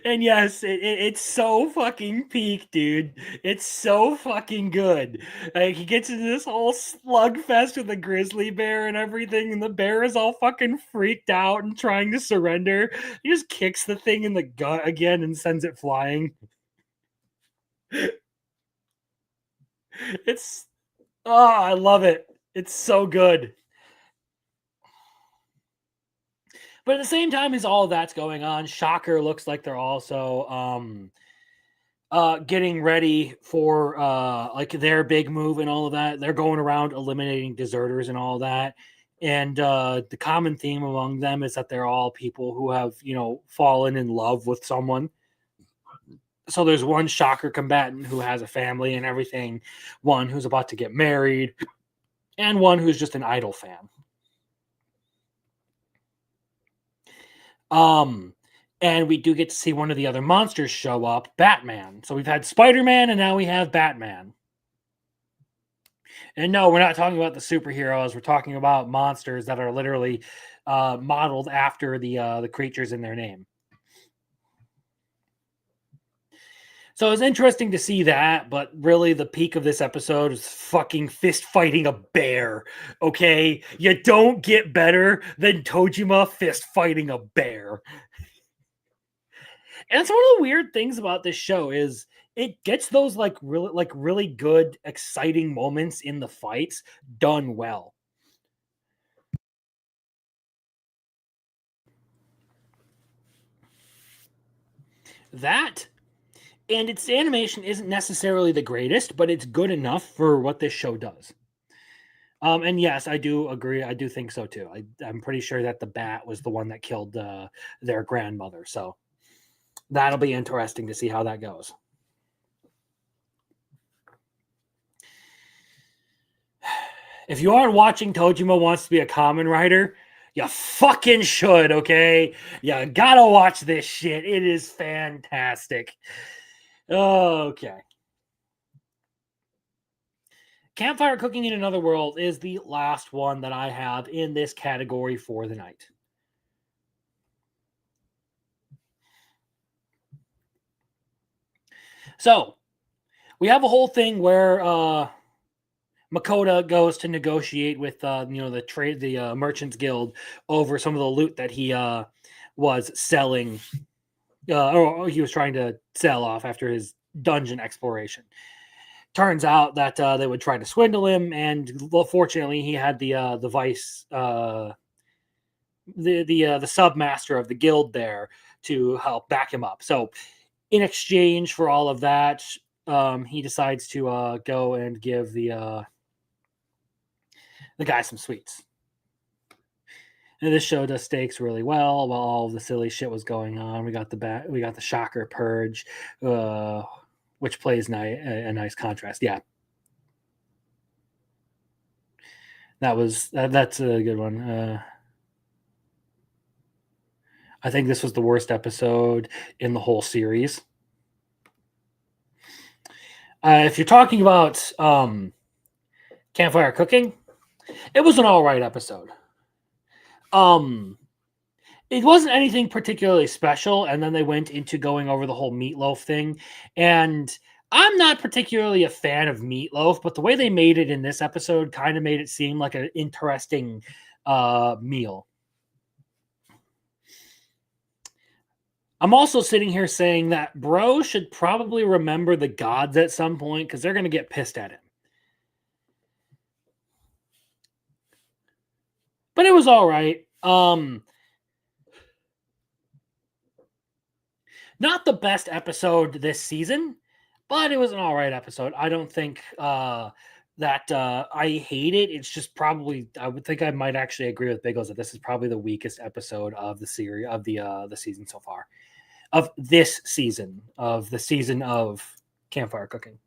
And yes, it's so fucking peak, dude. It's so fucking good. Like he gets into this whole slugfest with the grizzly bear and everything, and the bear is all fucking freaked out and trying to surrender. He just kicks the thing in the gut again and sends it flying. It's I love it. It's so good. But at the same time as all of that's going on, Shocker looks like they're also getting ready for like their big move and all of that. They're going around eliminating deserters and all that. And the common theme among them is that they're all people who have, fallen in love with someone. So there's one Shocker combatant who has a family and everything, one who's about to get married, and one who's just an idol fan. Um, and we do get to see one of the other monsters show up, Batman. So we've had Spider-Man and now we have Batman. And no, we're not talking about the superheroes. We're talking about monsters that are literally modeled after the creatures in their name. So it's interesting to see that, but really the peak of this episode is fucking fist fighting a bear. Okay, you don't get better than Tojima fist fighting a bear. And it's one of the weird things about this show is it gets those really good, exciting moments in the fights done well. That and its animation isn't necessarily the greatest, but it's good enough for what this show does. And yes, I do agree. I do think so too. I'm pretty sure that the bat was the one that killed their grandmother. So that'll be interesting to see how that goes. If you aren't watching Tojima Wants to Be a Common Writer, you fucking should, okay? You gotta watch this shit. It is fantastic. Okay. Campfire Cooking in Another World is the last one that I have in this category for the night. So, we have a whole thing where Makoto goes to negotiate with the Merchants Guild over some of the loot that he was selling, or he was trying to sell off after his dungeon exploration. Turns out that they would try to swindle him, and fortunately, he had the vice the submaster of the guild there to help back him up. So, in exchange for all of that, he decides to go and give the guy some sweets. And this show does stakes really well while all of the silly shit was going on. We got the Shocker Purge, which plays a nice contrast. Yeah, that's a good one. I think this was the worst episode in the whole series. If you're talking about Campfire Cooking, it was an all right episode. It wasn't anything particularly special, and then they went into going over the whole meatloaf thing, and I'm not particularly a fan of meatloaf, but the way they made it in this episode kind of made it seem like an interesting meal. I'm also sitting here saying that Bro should probably remember the gods at some point because they're going to get pissed at him. But it was all right. Not the best episode this season, but it was an all right episode. I don't think that I hate it. It's just probably I would think I might actually agree with Biggles that this is probably the weakest episode of the series of the season so far. Of this season, of the season of campfire cooking.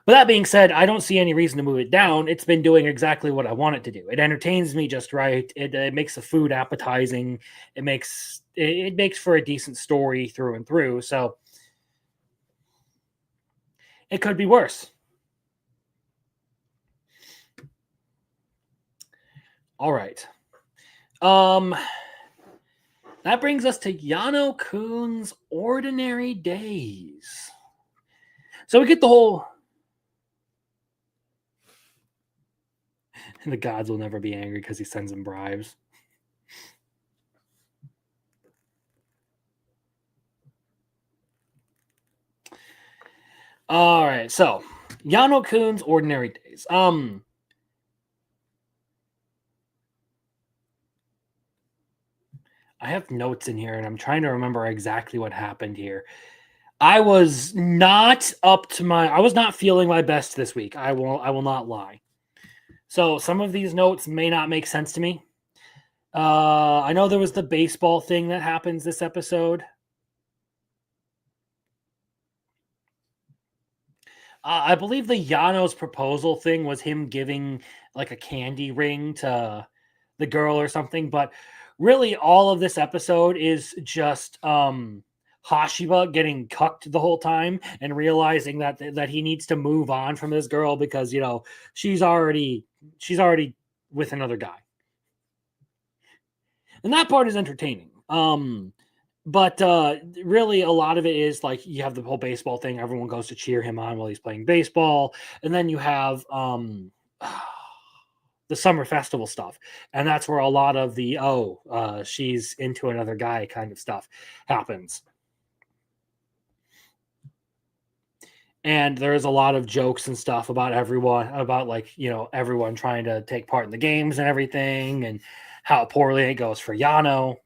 But that being said, I don't see any reason to move it down. It's been doing exactly what I want it to do. It entertains me just right. It makes the food appetizing. It makes for a decent story through and through. So it could be worse. All right. That brings us to Yano Kun's Ordinary Days. So we get the whole the gods will never be angry because he sends them bribes. All right, so Yano Kun's Ordinary Days. I have notes in here and I'm trying to remember exactly what happened here. I was not feeling my best this week. I will not lie. So some of these notes may not make sense to me. I know there was the baseball thing that happens this episode. I believe the Yano's proposal thing was him giving like a candy ring to the girl or something, but really all of this episode is just Hashiba getting cucked the whole time and realizing that he needs to move on from this girl because she's already with another guy. And that part is entertaining. But really, a lot of it is like you have the whole baseball thing. Everyone goes to cheer him on while he's playing baseball, and then you have the summer festival stuff, and that's where a lot of the she's into another guy kind of stuff happens. And there's a lot of jokes and stuff about everyone, about everyone trying to take part in the games and everything, and how poorly it goes for Yano.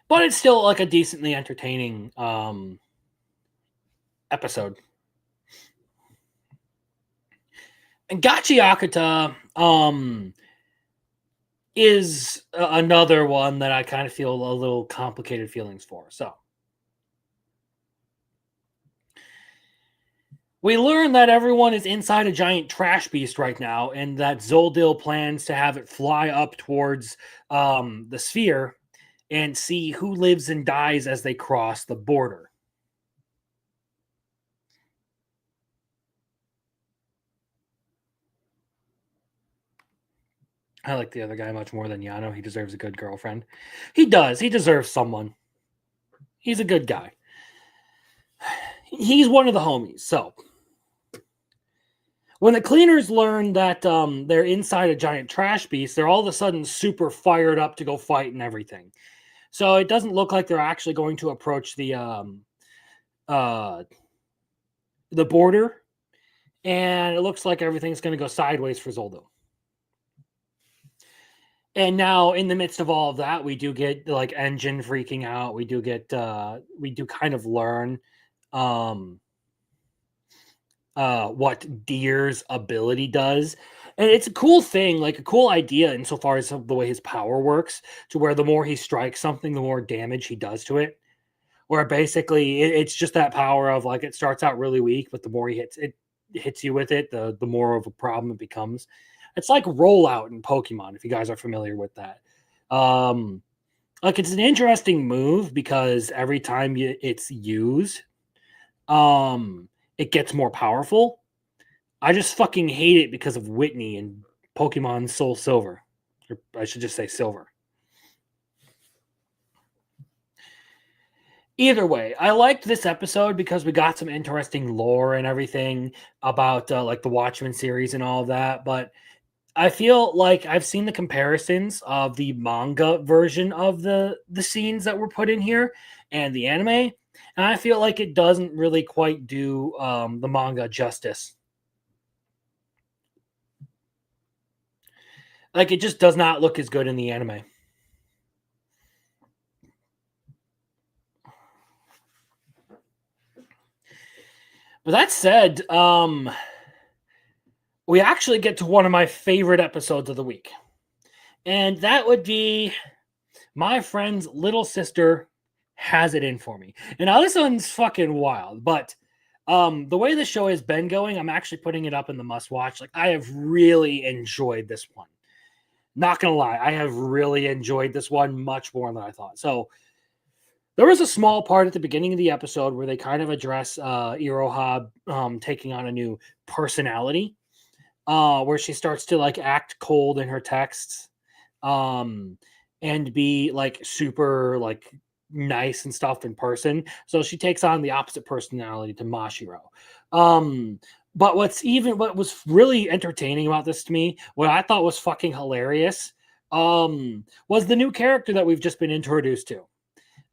But it's still like a decently entertaining episode. And Gachi Akata is another one that I kind of feel a little complicated feelings for. So we learn that everyone is inside a giant trash beast right now, and that Zoldil plans to have it fly up towards the sphere and see who lives and dies as they cross the border. I like the other guy much more than Yano. He deserves a good girlfriend. He does. He deserves someone. He's a good guy. He's one of the homies. So when the cleaners learn that they're inside a giant trash beast, they're all of a sudden super fired up to go fight and everything. So it doesn't look like they're actually going to approach the border, and it looks like everything's going to go sideways for Zoldo. And now, in the midst of all of that, we do get like Engine freaking out. We do kind of learn what Deer's ability does. And it's a cool thing, like a cool idea insofar as the way his power works, to where the more he strikes something, the more damage he does to it. Where basically it's just that power of like it starts out really weak, but the more he hits you with it, the more of a problem it becomes. It's like rollout in Pokemon, if you guys are familiar with that. Like it's an interesting move because every time it's used, it gets more powerful. I just fucking hate it because of Whitney and Pokemon Soul Silver. Or I should just say Silver. Either way, I liked this episode because we got some interesting lore and everything about like the Watchmen series and all of that. But I feel like I've seen the comparisons of the manga version of the scenes that were put in here and the anime, and I feel like it doesn't really quite do the manga justice. Like it just does not look as good in the anime. With that said, we actually get to one of my favorite episodes of the week. And that would be my friend's little sister has it in for me. And now this one's fucking wild, but the way the show has been going, I'm actually putting it up in the must watch. Like, I have really enjoyed this one. Not gonna lie, I have really enjoyed this one much more than I thought. So there was a small part at the beginning of the episode where they kind of address Iroha taking on a new personality, where she starts to like act cold in her texts, um, and be like super like nice and stuff in person. So she takes on the opposite personality to Mashiro. Um, but what was really entertaining about this to me, what I thought was fucking hilarious, was the new character that we've just been introduced to.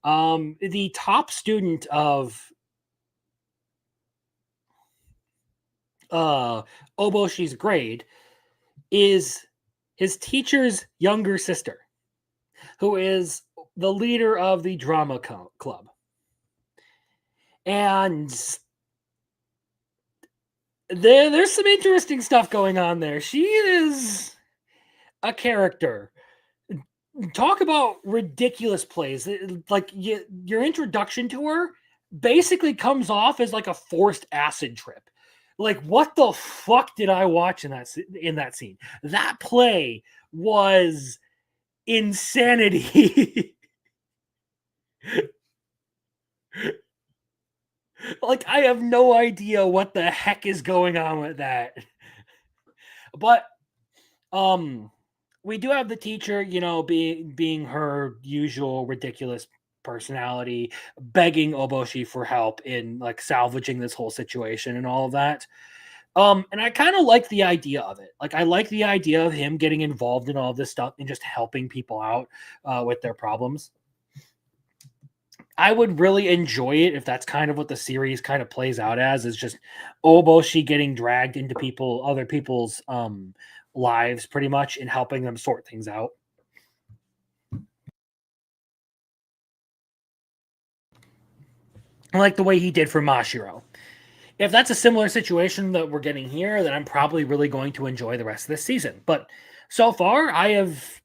The top student of Oboshi's grade is his teacher's younger sister, who is the leader of the drama club. And there's some interesting stuff going on there. She is a character. Talk about ridiculous plays. Like, your introduction to her basically comes off as like a forced acid trip. Like, what the fuck did I watch in that scene? That play was insanity. Like, I have no idea what the heck is going on with that. But we do have the teacher, being her usual ridiculous personality, begging Oboshi for help in like salvaging this whole situation and all of that. And I kind of like the idea of it. Like, I like the idea of him getting involved in all this stuff and just helping people out with their problems. I would really enjoy it if that's kind of what the series kind of plays out as, is just Oboshi getting dragged into other people's lives pretty much, and helping them sort things out. Like the way he did for Mashiro. If that's a similar situation that we're getting here, then I'm probably really going to enjoy the rest of this season. But so far, I have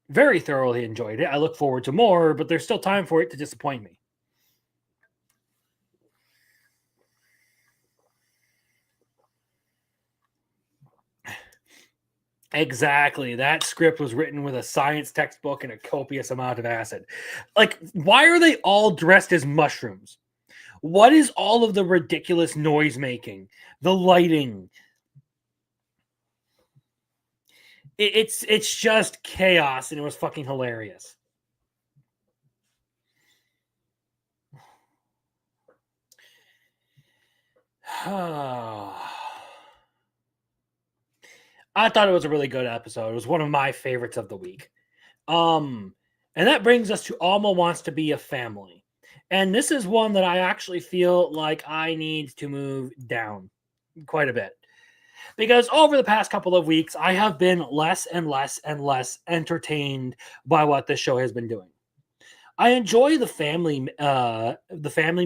very thoroughly enjoyed it. I look forward to more, but there's still time for it to disappoint me. Exactly. That script was written with a science textbook and a copious amount of acid. Like, why are they all dressed as mushrooms? What is all of the ridiculous noise making? The lighting. It's just chaos, and it was fucking hilarious. I thought it was a really good episode. It was one of my favorites of the week. Um, and that brings us to Alma Wants to Be a Family. And this is one that I actually feel like I need to move down quite a bit. Because over the past couple of weeks, I have been less and less and less entertained by what this show has been doing. I enjoy the family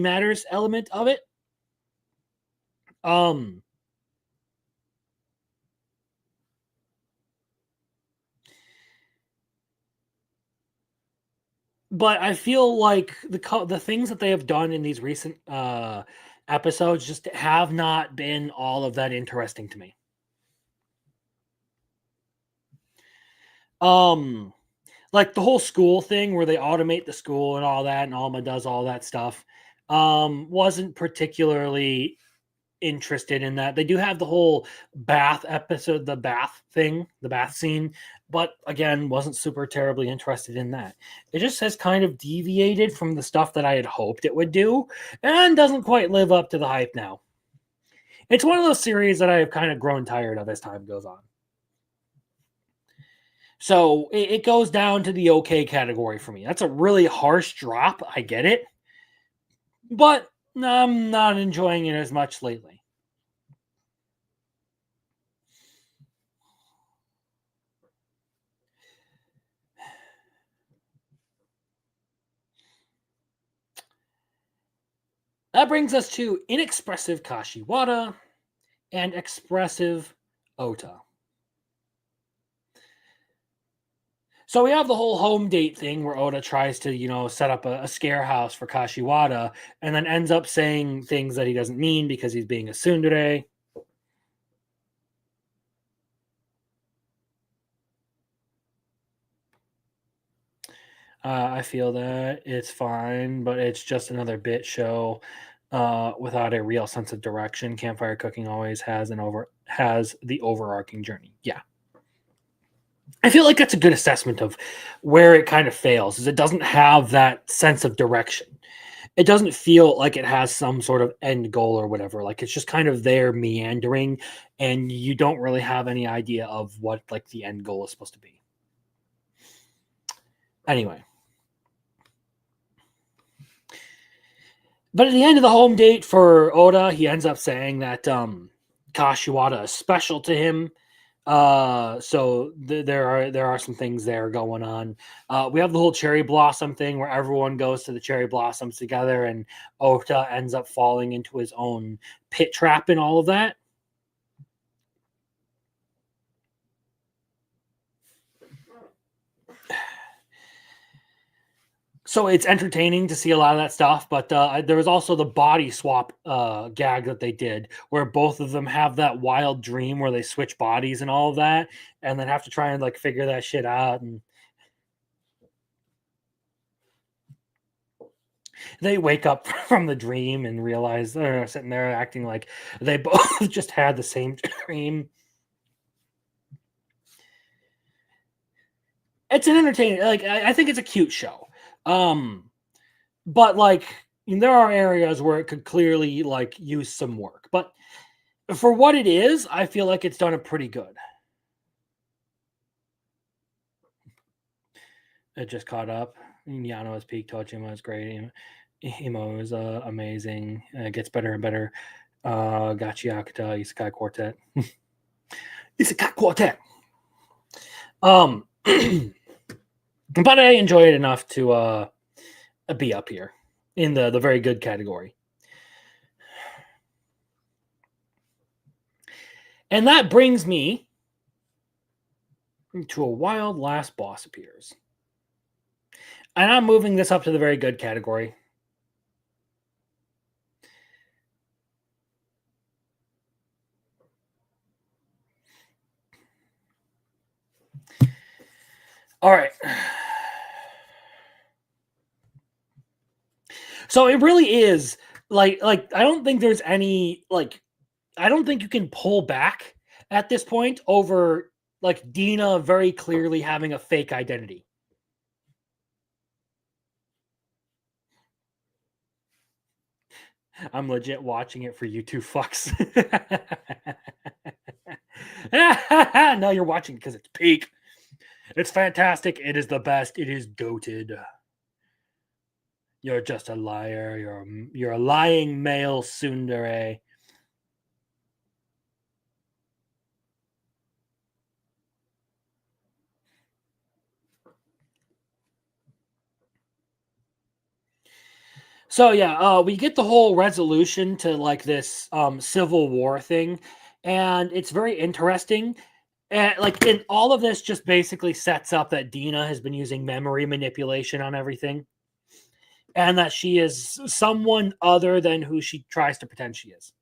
matters element of it. Um, but I feel like the things that they have done in these recent episodes just have not been all of that interesting to me. Um, like the whole school thing where they automate the school and all that, and Alma does all that stuff. Wasn't particularly interested in that. They do have the whole bath episode, the bath thing, the bath scene, but again, wasn't super terribly interested in that. It just has kind of deviated from the stuff that I had hoped it would do, and doesn't quite live up to the hype now. It's one of those series that I have kind of grown tired of as time goes on. So it goes down to the okay category for me. That's a really harsh drop. I get it. But I'm not enjoying it as much lately. That brings us to inexpressive Kashiwada and expressive Ota. So we have the whole home date thing where Oda tries to, set up a scare house for Kashiwada and then ends up saying things that he doesn't mean because he's being a tsundere. I feel that it's fine, but it's just another bit show without a real sense of direction. Campfire cooking always has the overarching journey. Yeah, I feel like that's a good assessment of where it kind of fails. Is it doesn't have that sense of direction. It doesn't feel like it has some sort of end goal or whatever. Like it's just kind of there meandering, and you don't really have any idea of what like the end goal is supposed to be. Anyway. But at the end of the home date for Oda, he ends up saying that Kashiwada is special to him. So there are some things there going on. We have the whole cherry blossom thing where everyone goes to the cherry blossoms together, and Ota ends up falling into his own pit trap and all of that. So it's entertaining to see a lot of that stuff, but there was also the body swap gag that they did, where both of them have that wild dream where they switch bodies and all of that, and then have to try and like figure that shit out. And they wake up from the dream and realize they're sitting there acting like they both just had the same dream. It's an entertaining, like I think it's a cute show. But like there are areas where it could clearly like use some work. But for what it is, I feel like it's done a pretty good. It just caught up. Yano is peak. Tojima is great. Imo is amazing. It gets better and better. Gachi Akata, Isekai Quartet. Isekai Quartet. But I enjoy it enough to be up here in the very good category. And that brings me to a wild last boss appears. And I'm moving this up to the very good category. All right. So it really is like I don't think there's any I don't think you can pull back at this point over like Dina very clearly having a fake identity. I'm legit watching it for you two fucks. No, you're watching because it's peak. It's fantastic. It is the best. It is goated. You're just a liar. You're a lying male tsundere. So yeah, we get the whole resolution to like this civil war thing, and it's very interesting. And like in all of this, just basically sets up that Dina has been using memory manipulation on everything, and that she is someone other than who she tries to pretend she is.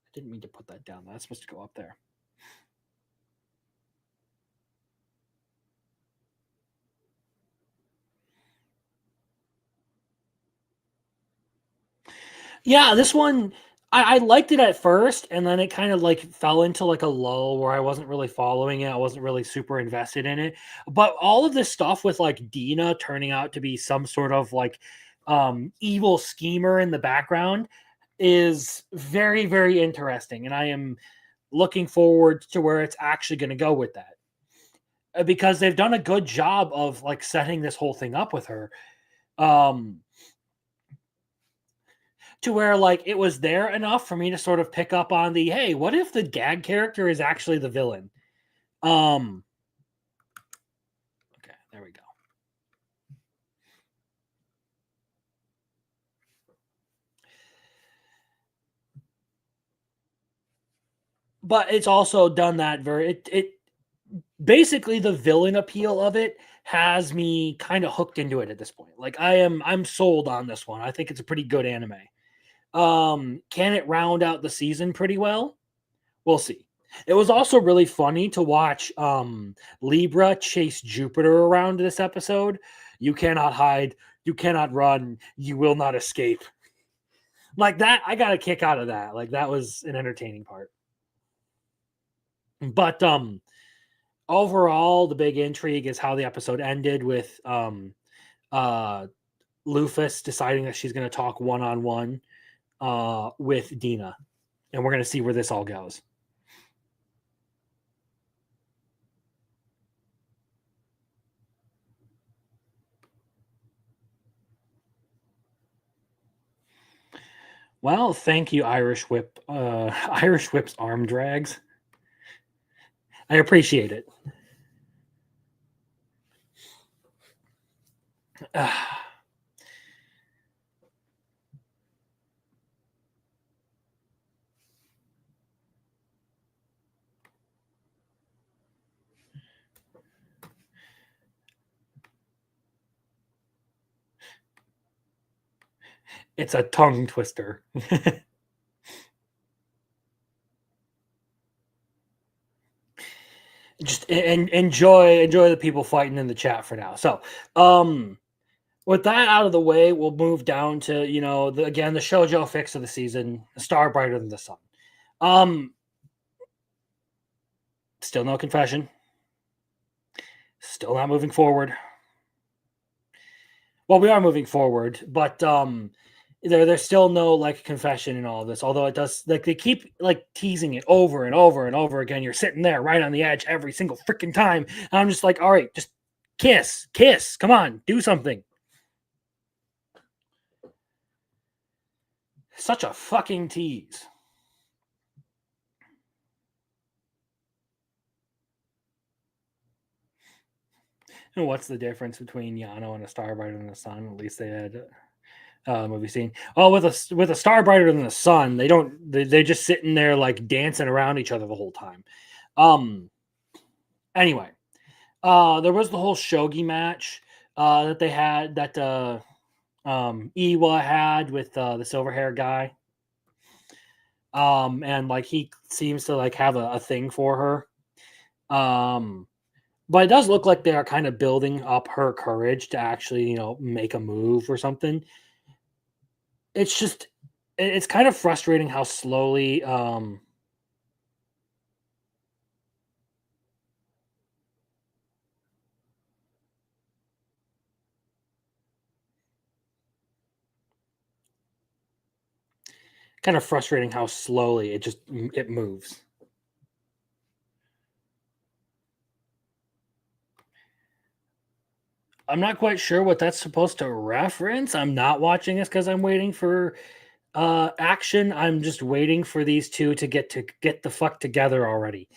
I didn't mean to put that down. That's supposed to go up there. Yeah, this one I liked it at first, and then it kind of like fell into like a lull where I wasn't really following it. I wasn't really super invested in it. But all of this stuff with like Dina turning out to be some sort of like evil schemer in the background is very, very interesting. And I am looking forward to where it's actually going to go with that. Because they've done a good job of like setting this whole thing up with her. Um to where like it was there enough for me to sort of pick up on the hey, what if the gag character is actually the villain? Okay, there we go. but it's also done that it basically the villain appeal of it has me kind of hooked into it at this point. Like I'm sold on this one. I think it's a pretty good anime. Can it round out the season pretty well? We'll see. It was also really funny to watch Libra chase Jupiter around this episode. You cannot hide, you cannot run, you will not escape. Like that, I got a kick out of that. Like that was an entertaining part. But overall, the big intrigue is how the episode ended with uh Lufus deciding that she's going to talk one-on-one with Dina. And we're going to see where this all goes. Well, thank you, Irish Whip. Irish Whip's arm drags. I appreciate it. It's a tongue twister. Just enjoy the people fighting in the chat for now. So, with that out of the way, we'll move down to again the shoujo fix of the season, A Star Brighter Than the Sun. Still no confession. Still not moving forward. Well, we are moving forward, but there's still no like confession in all of this. Although it does, like they keep like teasing it over and over and over again. You're sitting there right on the edge every single freaking time. And I'm just like, all right, just kiss, come on, do something. Such a fucking tease. And what's the difference between Yano and A Star Brighter Than the Sun? At least they had movie scene. Oh, with a Star Brighter Than the Sun, they're just sitting there like dancing around each other the whole time. Anyway, there was the whole shogi match that they had that Iwa had with the silver hair guy. And like he seems to like have a thing for her. But it does look like they are kind of building up her courage to actually, make a move or something. It's kind of frustrating how slowly it moves. I'm not quite sure what that's supposed to reference. I'm not watching this because I'm waiting for action. I'm just waiting for these two to get the fuck together already.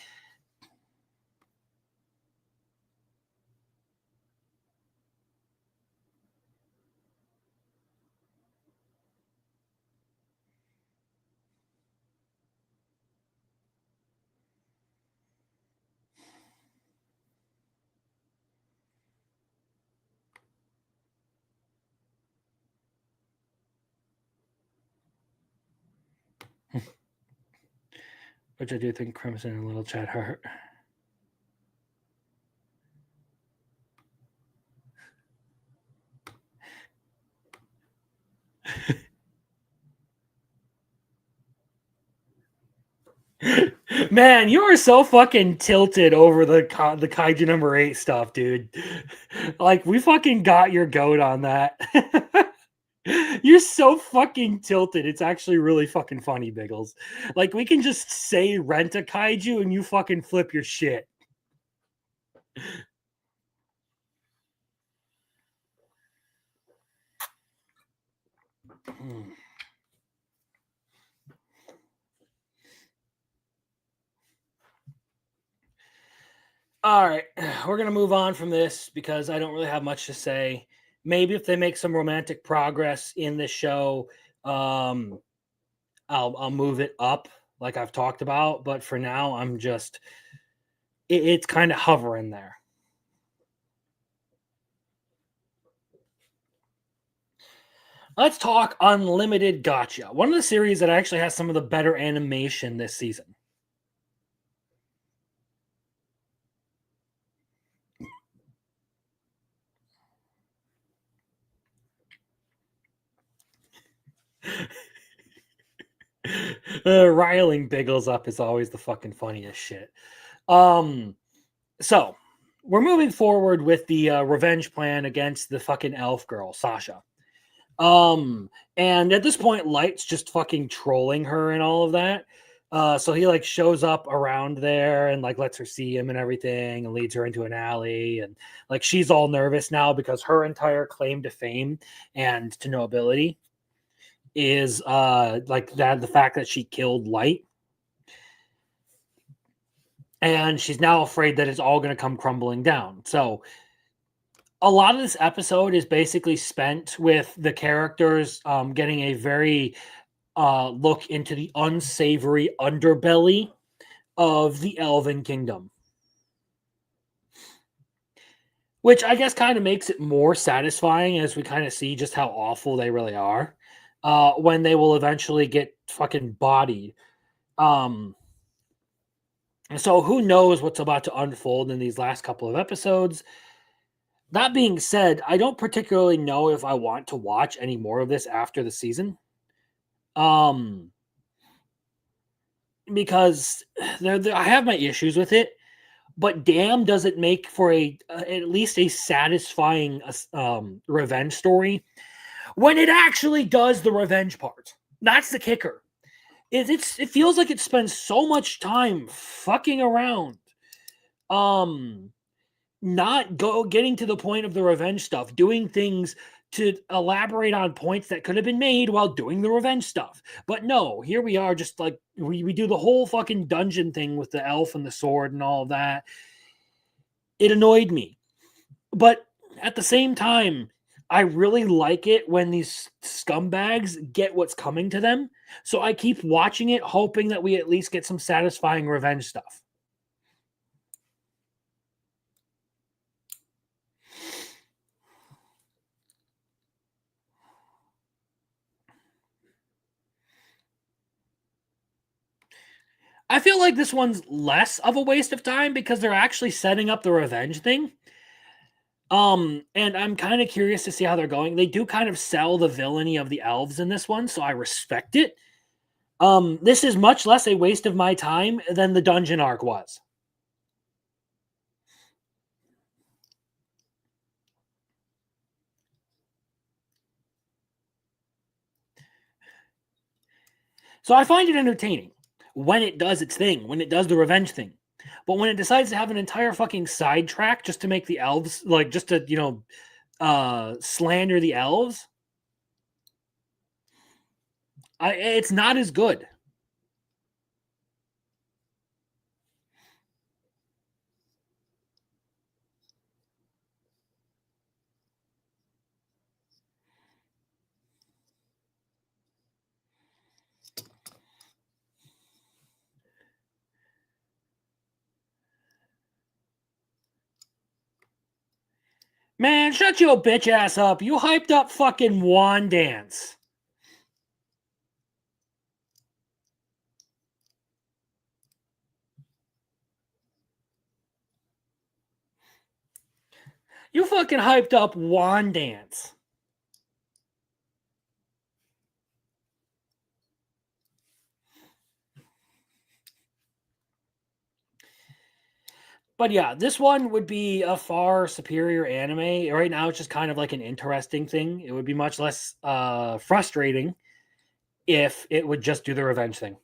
Which I do think Crimson and Little Chat hurt. Man, you are so fucking tilted over the Kaiju number 8 stuff, dude. Like, we fucking got your goat on that. You're so fucking tilted. It's actually really fucking funny, Biggles. Like, we can just say rent a Kaiju and you fucking flip your shit. All right, we're gonna move on from this because I don't really have much to say. Maybe if they make some romantic progress in this show, I'll move it up like I've talked about, but for now, I'm just it's kind of hovering there. Let's talk Unlimited Gotcha, one of the series that actually has some of the better animation this season. Riling Biggles up is always the fucking funniest shit. So we're moving forward with the revenge plan against the fucking elf girl, Sasha. And at this point, Light's just fucking trolling her and all of that. So he like shows up around there and like lets her see him and everything and leads her into an alley. And like she's all nervous now because her entire claim to fame and to nobility is like that the fact that she killed Light. And she's now afraid that it's all going to come crumbling down. So a lot of this episode is basically spent with the characters getting a very look into the unsavory underbelly of the Elven Kingdom, which I guess kind of makes it more satisfying as we kind of see just how awful they really are when they will eventually get fucking bodied. Um, so who knows what's about to unfold in these last couple of episodes. That being said, I don't particularly know if I want to watch any more of this after the season. Um, because I have my issues with it, but damn, does it make for a at least a satisfying revenge story when it actually does the revenge part. That's the kicker. It feels like it spends so much time fucking around. Um, not getting to the point of the revenge stuff, doing things to elaborate on points that could have been made while doing the revenge stuff. But no, here we are, just like we do the whole fucking dungeon thing with the elf and the sword and all of that. It annoyed me. But at the same time, I really like it when these scumbags get what's coming to them. So I keep watching it, hoping that we at least get some satisfying revenge stuff. I feel like this one's less of a waste of time because they're actually setting up the revenge thing. And I'm kind of curious to see how they're going. They do kind of sell the villainy of the elves in this one, so I respect it. This is much less a waste of my time than the dungeon arc was. So I find it entertaining when it does its thing, when it does the revenge thing. But when it decides to have an entire fucking sidetrack just to make the elves, like just to, slander the elves, it's not as good. Man, shut your bitch ass up. You hyped up fucking wand dance. You fucking hyped up wand dance. But yeah, this one would be a far superior anime. Right now, it's just kind of like an interesting thing. It would be much less frustrating if it would just do the revenge thing.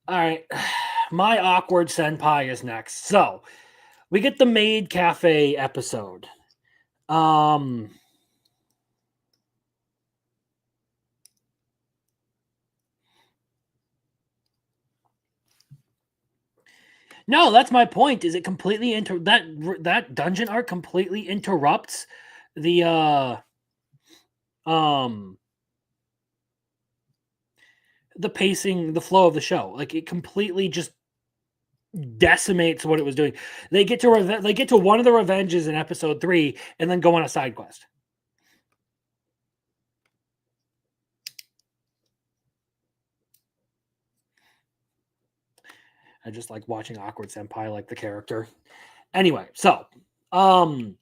All right, my awkward senpai is next. So we get the maid cafe episode. Um, No, that's my point. Is it completely that dungeon arc completely interrupts the um the pacing, the flow of the show. Like it completely just decimates what it was doing. They get to one of the revenges in episode 3 and then go on a side quest. I just like watching awkward senpai like the character. Anyway, so um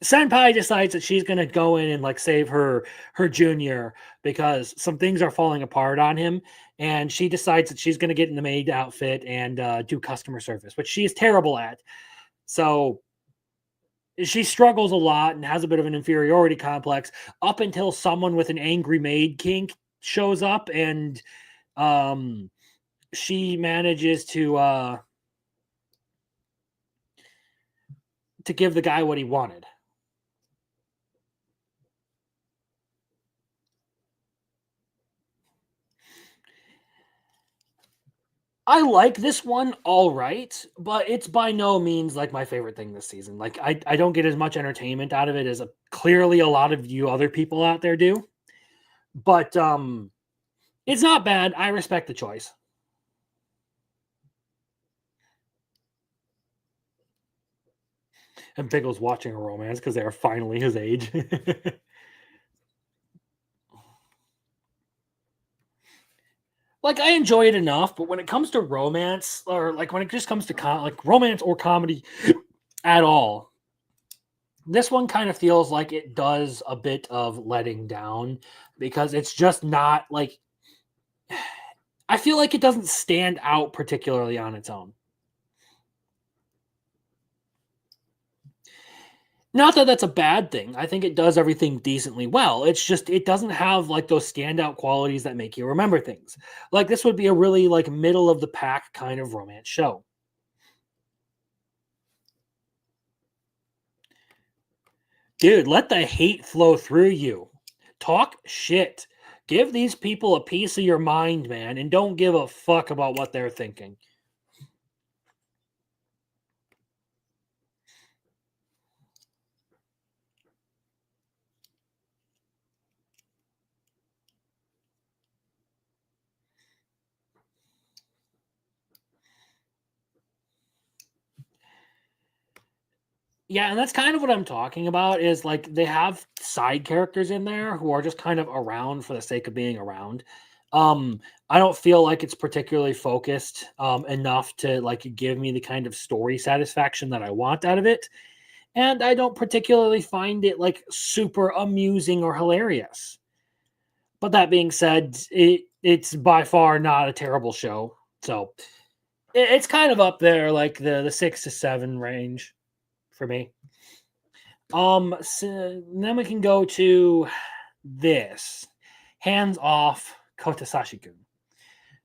Senpai decides that she's gonna go in and like save her junior because some things are falling apart on him, and she decides that she's gonna get in the maid outfit and do customer service, which she is terrible at. So she struggles a lot and has a bit of an inferiority complex up until someone with an angry maid kink shows up, and um, she manages to give the guy what he wanted. I like this one all right, but it's by no means like my favorite thing this season. Like I don't get as much entertainment out of it as clearly a lot of you other people out there do. But it's not bad. I respect the choice. And Biggles watching a romance because they are finally his age. Like I enjoy it enough, but when it comes to romance, or like when it just comes to like romance or comedy at all, this one kind of feels like it does a bit of letting down because it's just not like I feel like it doesn't stand out particularly on its own. Not that that's a bad thing. I think it does everything decently well. It's just it doesn't have like those standout qualities that make you remember things. Like this would be a really like middle of the pack kind of romance show. Dude, let the hate flow through you. Talk shit. Give these people a piece of your mind, man, and don't give a fuck about what they're thinking. Yeah, and that's kind of what I'm talking about is like they have side characters in there who are just kind of around for the sake of being around. Um, I don't feel like it's particularly focused enough to like give me the kind of story satisfaction that I want out of it. And I don't particularly find it like super amusing or hilarious. But that being said, it's by far not a terrible show. So it's kind of up there, like the 6 to 7 range for me. So then we can go to this hands off Kotasashi-kun.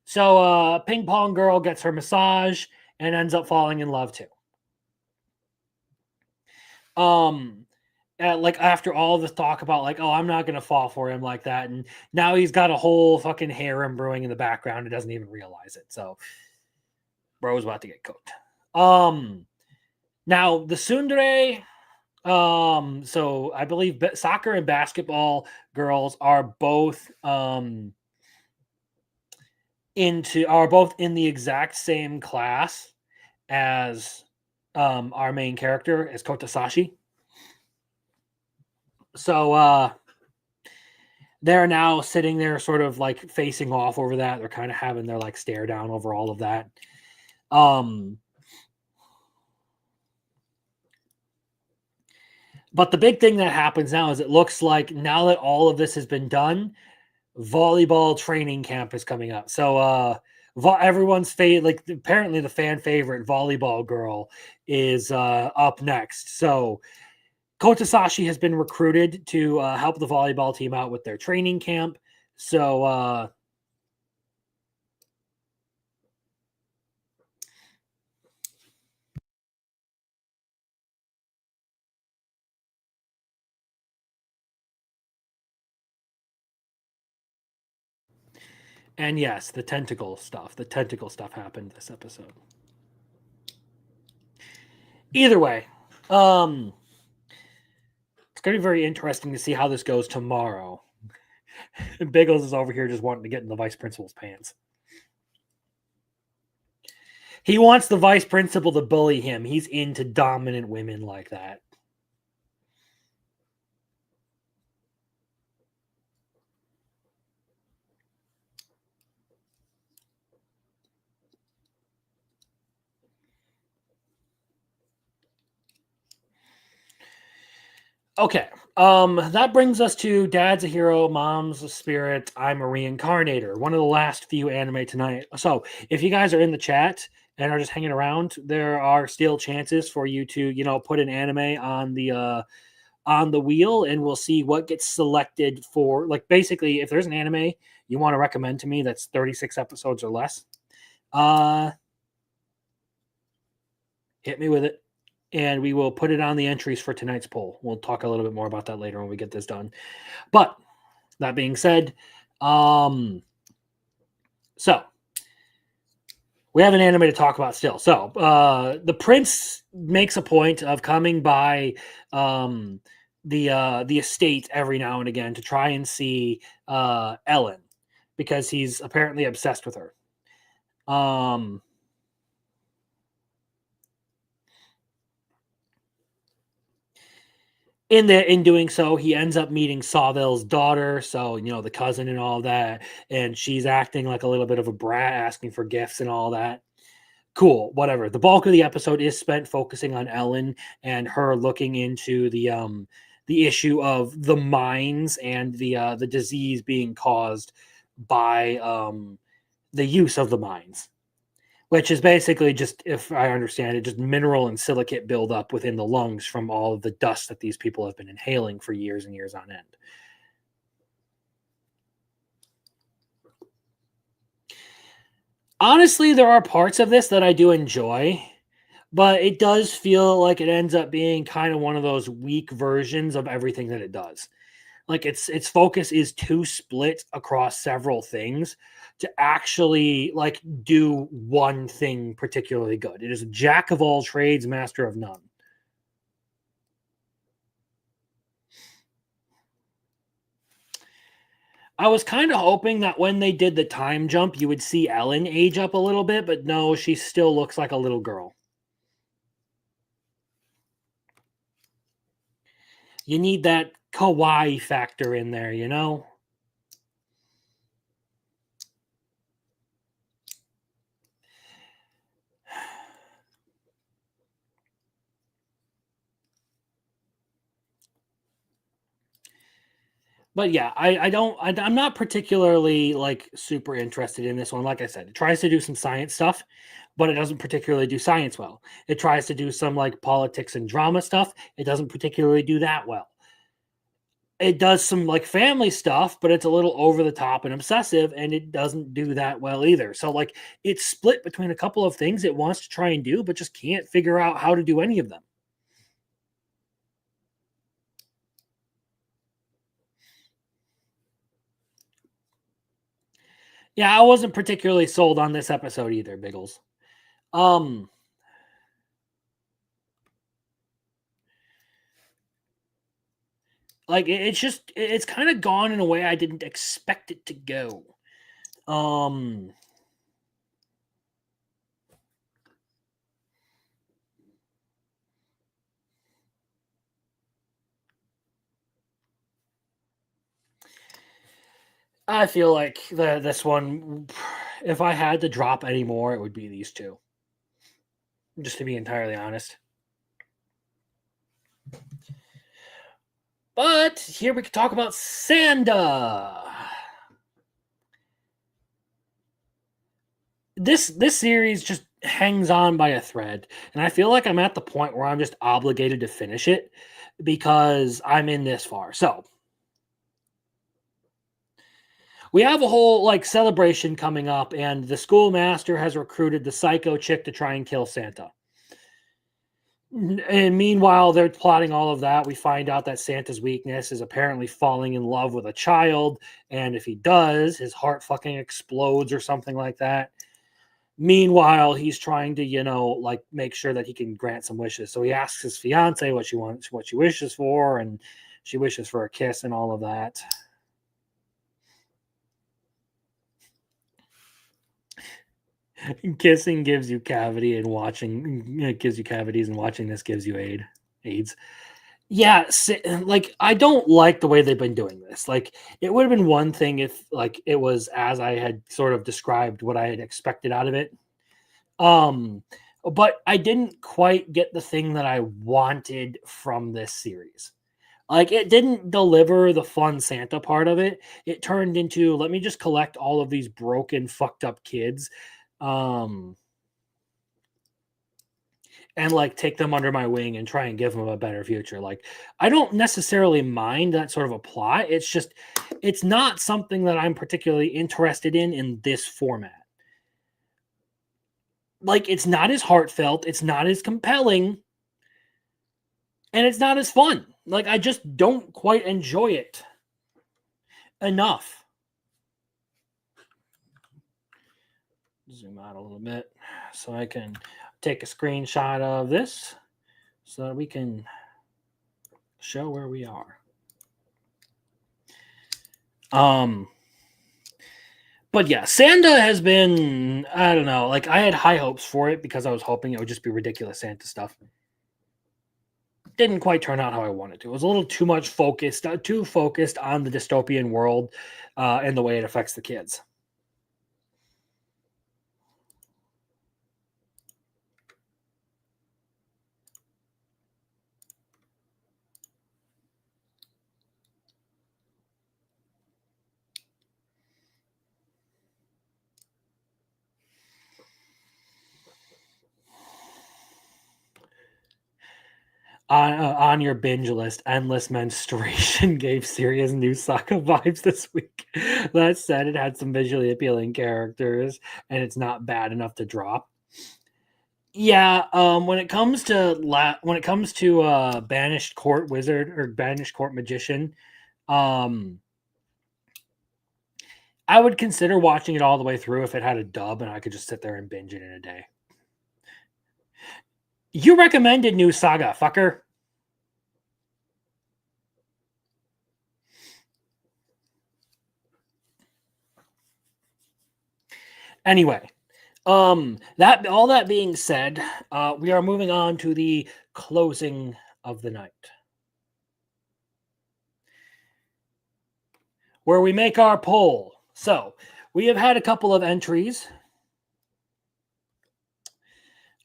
So, Ping Pong Girl gets her massage and ends up falling in love too. Um, like after all this talk about like, oh, I'm not gonna fall for him like that, and now he's got a whole fucking harem brewing in the background and doesn't even realize it. So, bro's about to get cooked. Now the tsundere. So I believe soccer and basketball girls are both in the exact same class as our main character as Kotasashi. So they're now sitting there sort of like facing off over that. They're kind of having their like stare down over all of that. Um but the big thing that happens now is it looks like now that all of this has been done, volleyball training camp is coming up. So everyone's favorite, like apparently the fan favorite volleyball girl is up next. So Kotasashi has been recruited to help the volleyball team out with their training camp. So And yes, the tentacle stuff. The tentacle stuff happened this episode. Either way, it's going to be very interesting to see how this goes tomorrow. Biggles is over here just wanting to get in the vice principal's pants. He wants the vice principal to bully him. He's into dominant women like that. Okay. That brings us to Dad's a Hero, Mom's a Spirit, I'm a Reincarnator. One of the last few anime tonight. So if you guys are in the chat and are just hanging around, there are still chances for you to, put an anime on the wheel, and we'll see what gets selected for, like, basically if there's an anime you want to recommend to me that's 36 episodes or less, hit me with it. And we will put it on the entries for tonight's poll. We'll talk a little bit more about that later when we get this done. But that being said, so we have an anime to talk about still. So the prince makes a point of coming by the estate every now and again to try and see Ellen, because he's apparently obsessed with her. In doing so, he ends up meeting Sawville's daughter, so the cousin and all that, and she's acting like a little bit of a brat, asking for gifts and all that. Cool, whatever. The bulk of the episode is spent focusing on Ellen and her looking into the issue of the mines and the disease being caused by the use of the mines, which is basically just, if I understand it, just mineral and silicate buildup within the lungs from all of the dust that these people have been inhaling for years and years on end. Honestly, there are parts of this that I do enjoy, but it does feel like it ends up being kind of one of those weak versions of everything that it does. Like its focus is too split across several things to actually like do one thing particularly good. It is a jack of all trades, master of none. I was kind of hoping that when they did the time jump, you would see Ellen age up a little bit, but no, she still looks like a little girl. You need that kawaii factor in there, you know? But yeah, I'm not particularly like super interested in this one. Like I said, it tries to do some science stuff, but it doesn't particularly do science well. It tries to do some like politics and drama stuff. It doesn't particularly do that well. It does some like family stuff, but it's a little over the top and obsessive, and it doesn't do that well either. So like it's split between a couple of things it wants to try and do, but just can't figure out how to do any of them. Yeah, I wasn't particularly sold on this episode either, Biggles. Like it's kind of gone in a way I didn't expect it to go. I feel like this one, if I had to drop any more, it would be these two. Just to be entirely honest. But here we can talk about Sanda. This series just hangs on by a thread, and I feel like I'm at the point where I'm just obligated to finish it because I'm in this far. So we have a whole like celebration coming up, and the schoolmaster has recruited the psycho chick to try and kill Santa. And meanwhile, they're plotting all of that. We find out that Santa's weakness is apparently falling in love with a child. And if he does, his heart fucking explodes or something like that. Meanwhile, he's trying to, like make sure that he can grant some wishes. So he asks his fiance what she wants, what she wishes for, and she wishes for a kiss and all of that. Kissing gives you cavity, and watching it gives you cavities, and watching this gives you AIDS. Yeah, like I don't like the way they've been doing this. Like it would have been one thing if like it was as I had sort of described what I had expected out of it. Um, but I didn't quite get the thing that I wanted from this series. Like it didn't deliver the fun Santa part of it. It turned into let me just collect all of these broken, fucked up kids. Um, and like take them under my wing and try and give them a better future. Like I don't necessarily mind that sort of a plot. It's just it's not something that I'm particularly interested in this format. Like it's not as heartfelt, it's not as compelling, and it's not as fun. Like I just don't quite enjoy it enough. Zoom out a little bit so I can take a screenshot of this so that we can show where we are. But yeah, Santa has been, I don't know, like I had high hopes for it because I was hoping it would just be ridiculous Santa stuff. Didn't quite turn out how I wanted to. It was a little too much focused, too focused on the dystopian world and the way it affects the kids. On your binge list, Endless Menstruation gave Syria's new saga vibes this week. That said, it had some visually appealing characters, and it's not bad enough to drop. Yeah, when it comes to Banished Court Wizard or Banished Court Magician, um, I would consider watching it all the way through if it had a dub and I could just sit there and binge it in a day. You recommended new saga, fucker. Anyway, that all that being said, we are moving on to the closing of the night, where we make our poll. So we have had a couple of entries.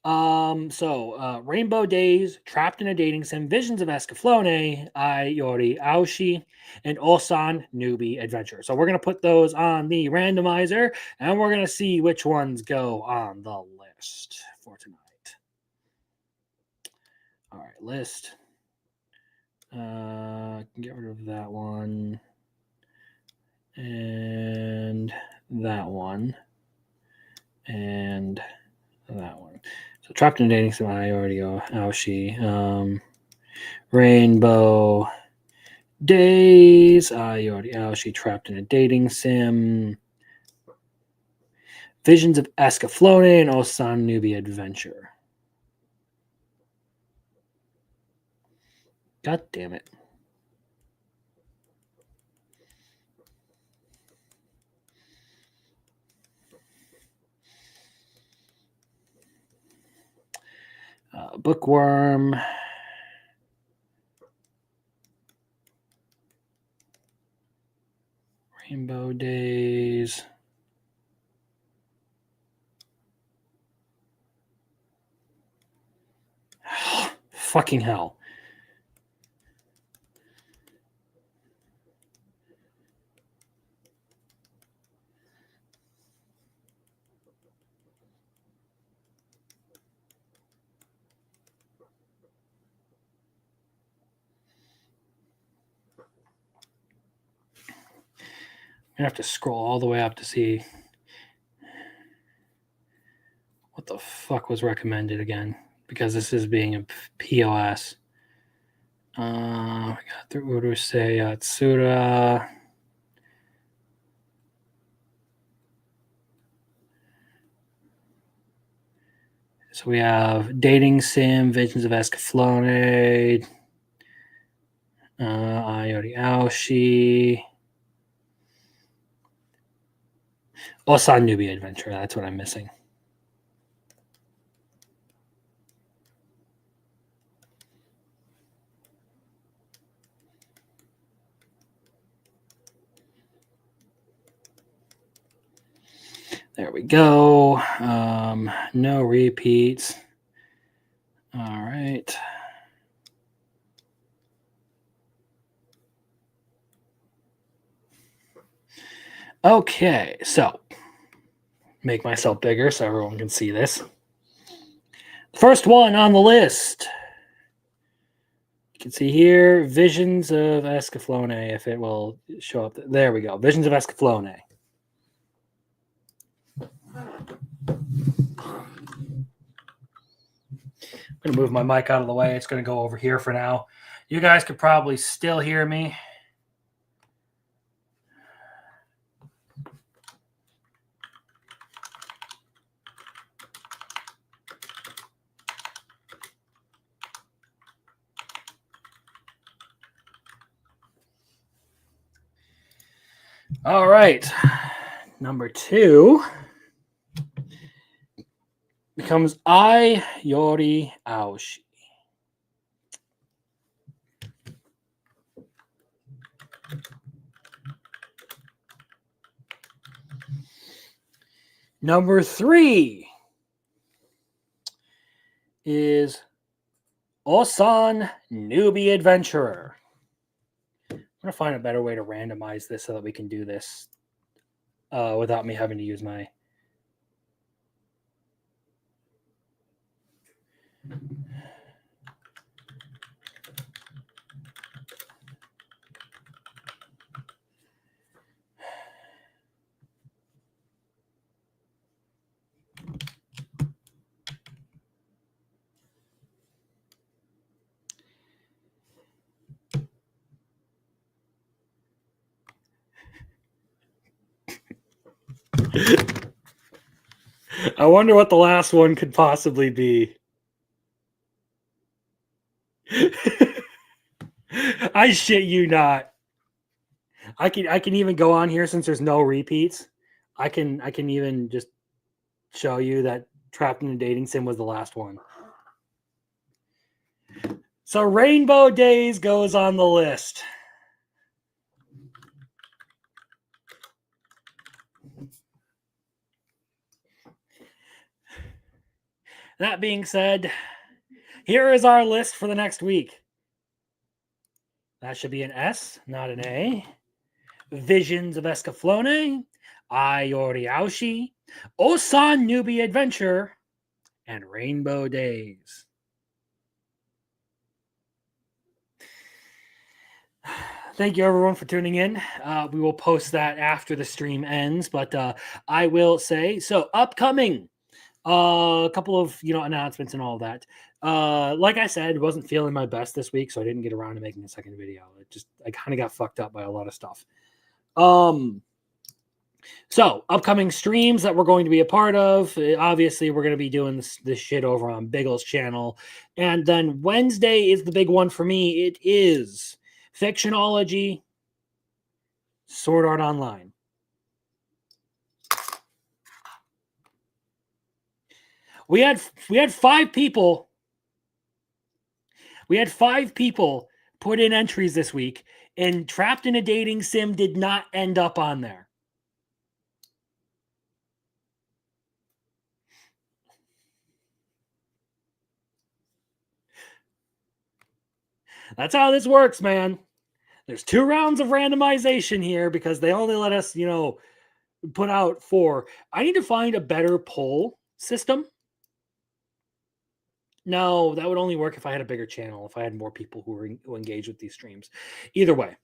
Rainbow Days, Trapped in a Dating Sim, Visions of Escaflowne, Ayori Aoshi, and Osan Newbie Adventure. So we're gonna put those on the randomizer, and we're gonna see which ones go on the list for tonight. All right, list. Get rid of that one and that one and that one. So Trapped in a Dating Sim, I already go. Aoshi. Rainbow Days. You already Aoshi. Trapped in a Dating Sim. Visions of Escaflowne and Osan Newbie Adventure. God damn it. Bookworm. Rainbow Days. Fucking hell. I'm gonna have to scroll all the way up to see what the fuck was recommended again. because this is being a POS. We got the Urusei Yatsura. So we have Dating Sim, Visions of Escaflowne, Ayori Aoshi, Osan Newbie Adventure. That's what I'm missing. There we go. No repeats. All right. Okay, so make myself bigger so everyone can see this. First one on the list. You can see here, Visions of Escaflowne, if it will show up. There we go. Visions of Escaflowne. I'm going to move my mic out of the way. It's going to go over here for now. You guys could probably still hear me. All right. Number 2 becomes Ayori Aoshi. Number 3 is Osan Newbie Adventurer. I'm going to find a better way to randomize this so that we can do this without me having to use my... I wonder what the last one could possibly be. I shit you not. I can even go on here since there's no repeats. I can even just show you that Trapped in a Dating Sim was the last one. So Rainbow Days goes on the list. That being said, here is our list for the next week. That should be an S, not an A. Visions of Escaflowne, Ayori Aoshi, Osan Newbie Adventure, and Rainbow Days. Thank you, everyone, for tuning in. We will post that after the stream ends, but I will say, so upcoming, a couple of announcements and all that. Like I said, wasn't feeling my best this week, so I didn't get around to making a second video. I kind of got fucked up by a lot of stuff. So upcoming streams that we're going to be a part of. Obviously, we're going to be doing this shit over on Biggles channel, and then Wednesday is the big one for me. It is Fictionology, Sword Art Online. We had 5 people. We had 5 people put in entries this week, and Trapped in a Dating Sim did not end up on there. That's how this works, man. There's 2 rounds of randomization here because they only let us, put out 4. I need to find a better poll system. No, that would only work if I had a bigger channel, if I had more people who engage with these streams. Either way.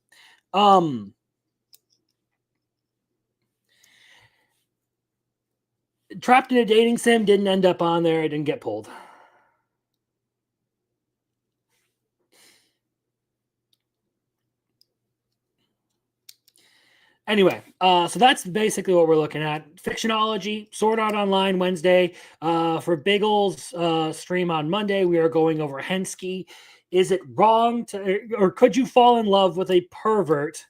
Trapped in a Dating Sim didn't end up on there. It didn't get pulled. Anyway, so that's basically what we're looking at. Fictionology, Sword Art Online Wednesday. For Biggles stream on Monday, we are going over Hensky. Is it wrong to, or could you fall in love with a pervert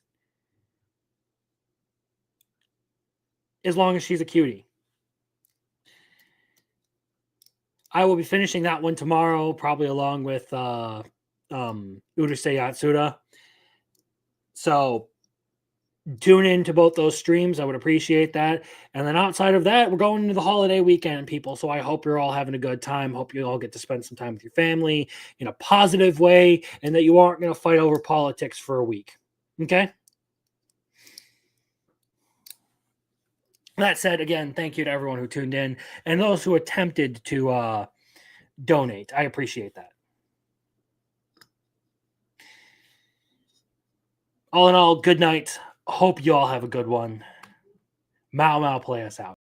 as long as she's a cutie? I will be finishing that one tomorrow, probably along with Urusei Yatsura. So tune in to both those streams. I would appreciate that. And then outside of that, we're going into the holiday weekend, people. So I hope you're all having a good time. Hope you all get to spend some time with your family in a positive way, and that you aren't going to fight over politics for a week. Okay? That said, again, thank you to everyone who tuned in and those who attempted to donate. I appreciate that. All in all, good night. Hope you all have a good one. Mao Mao, play us out.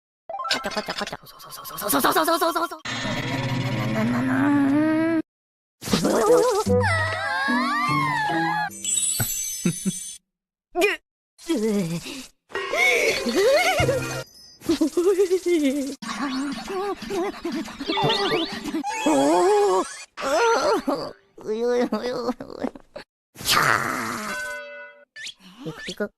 Pico.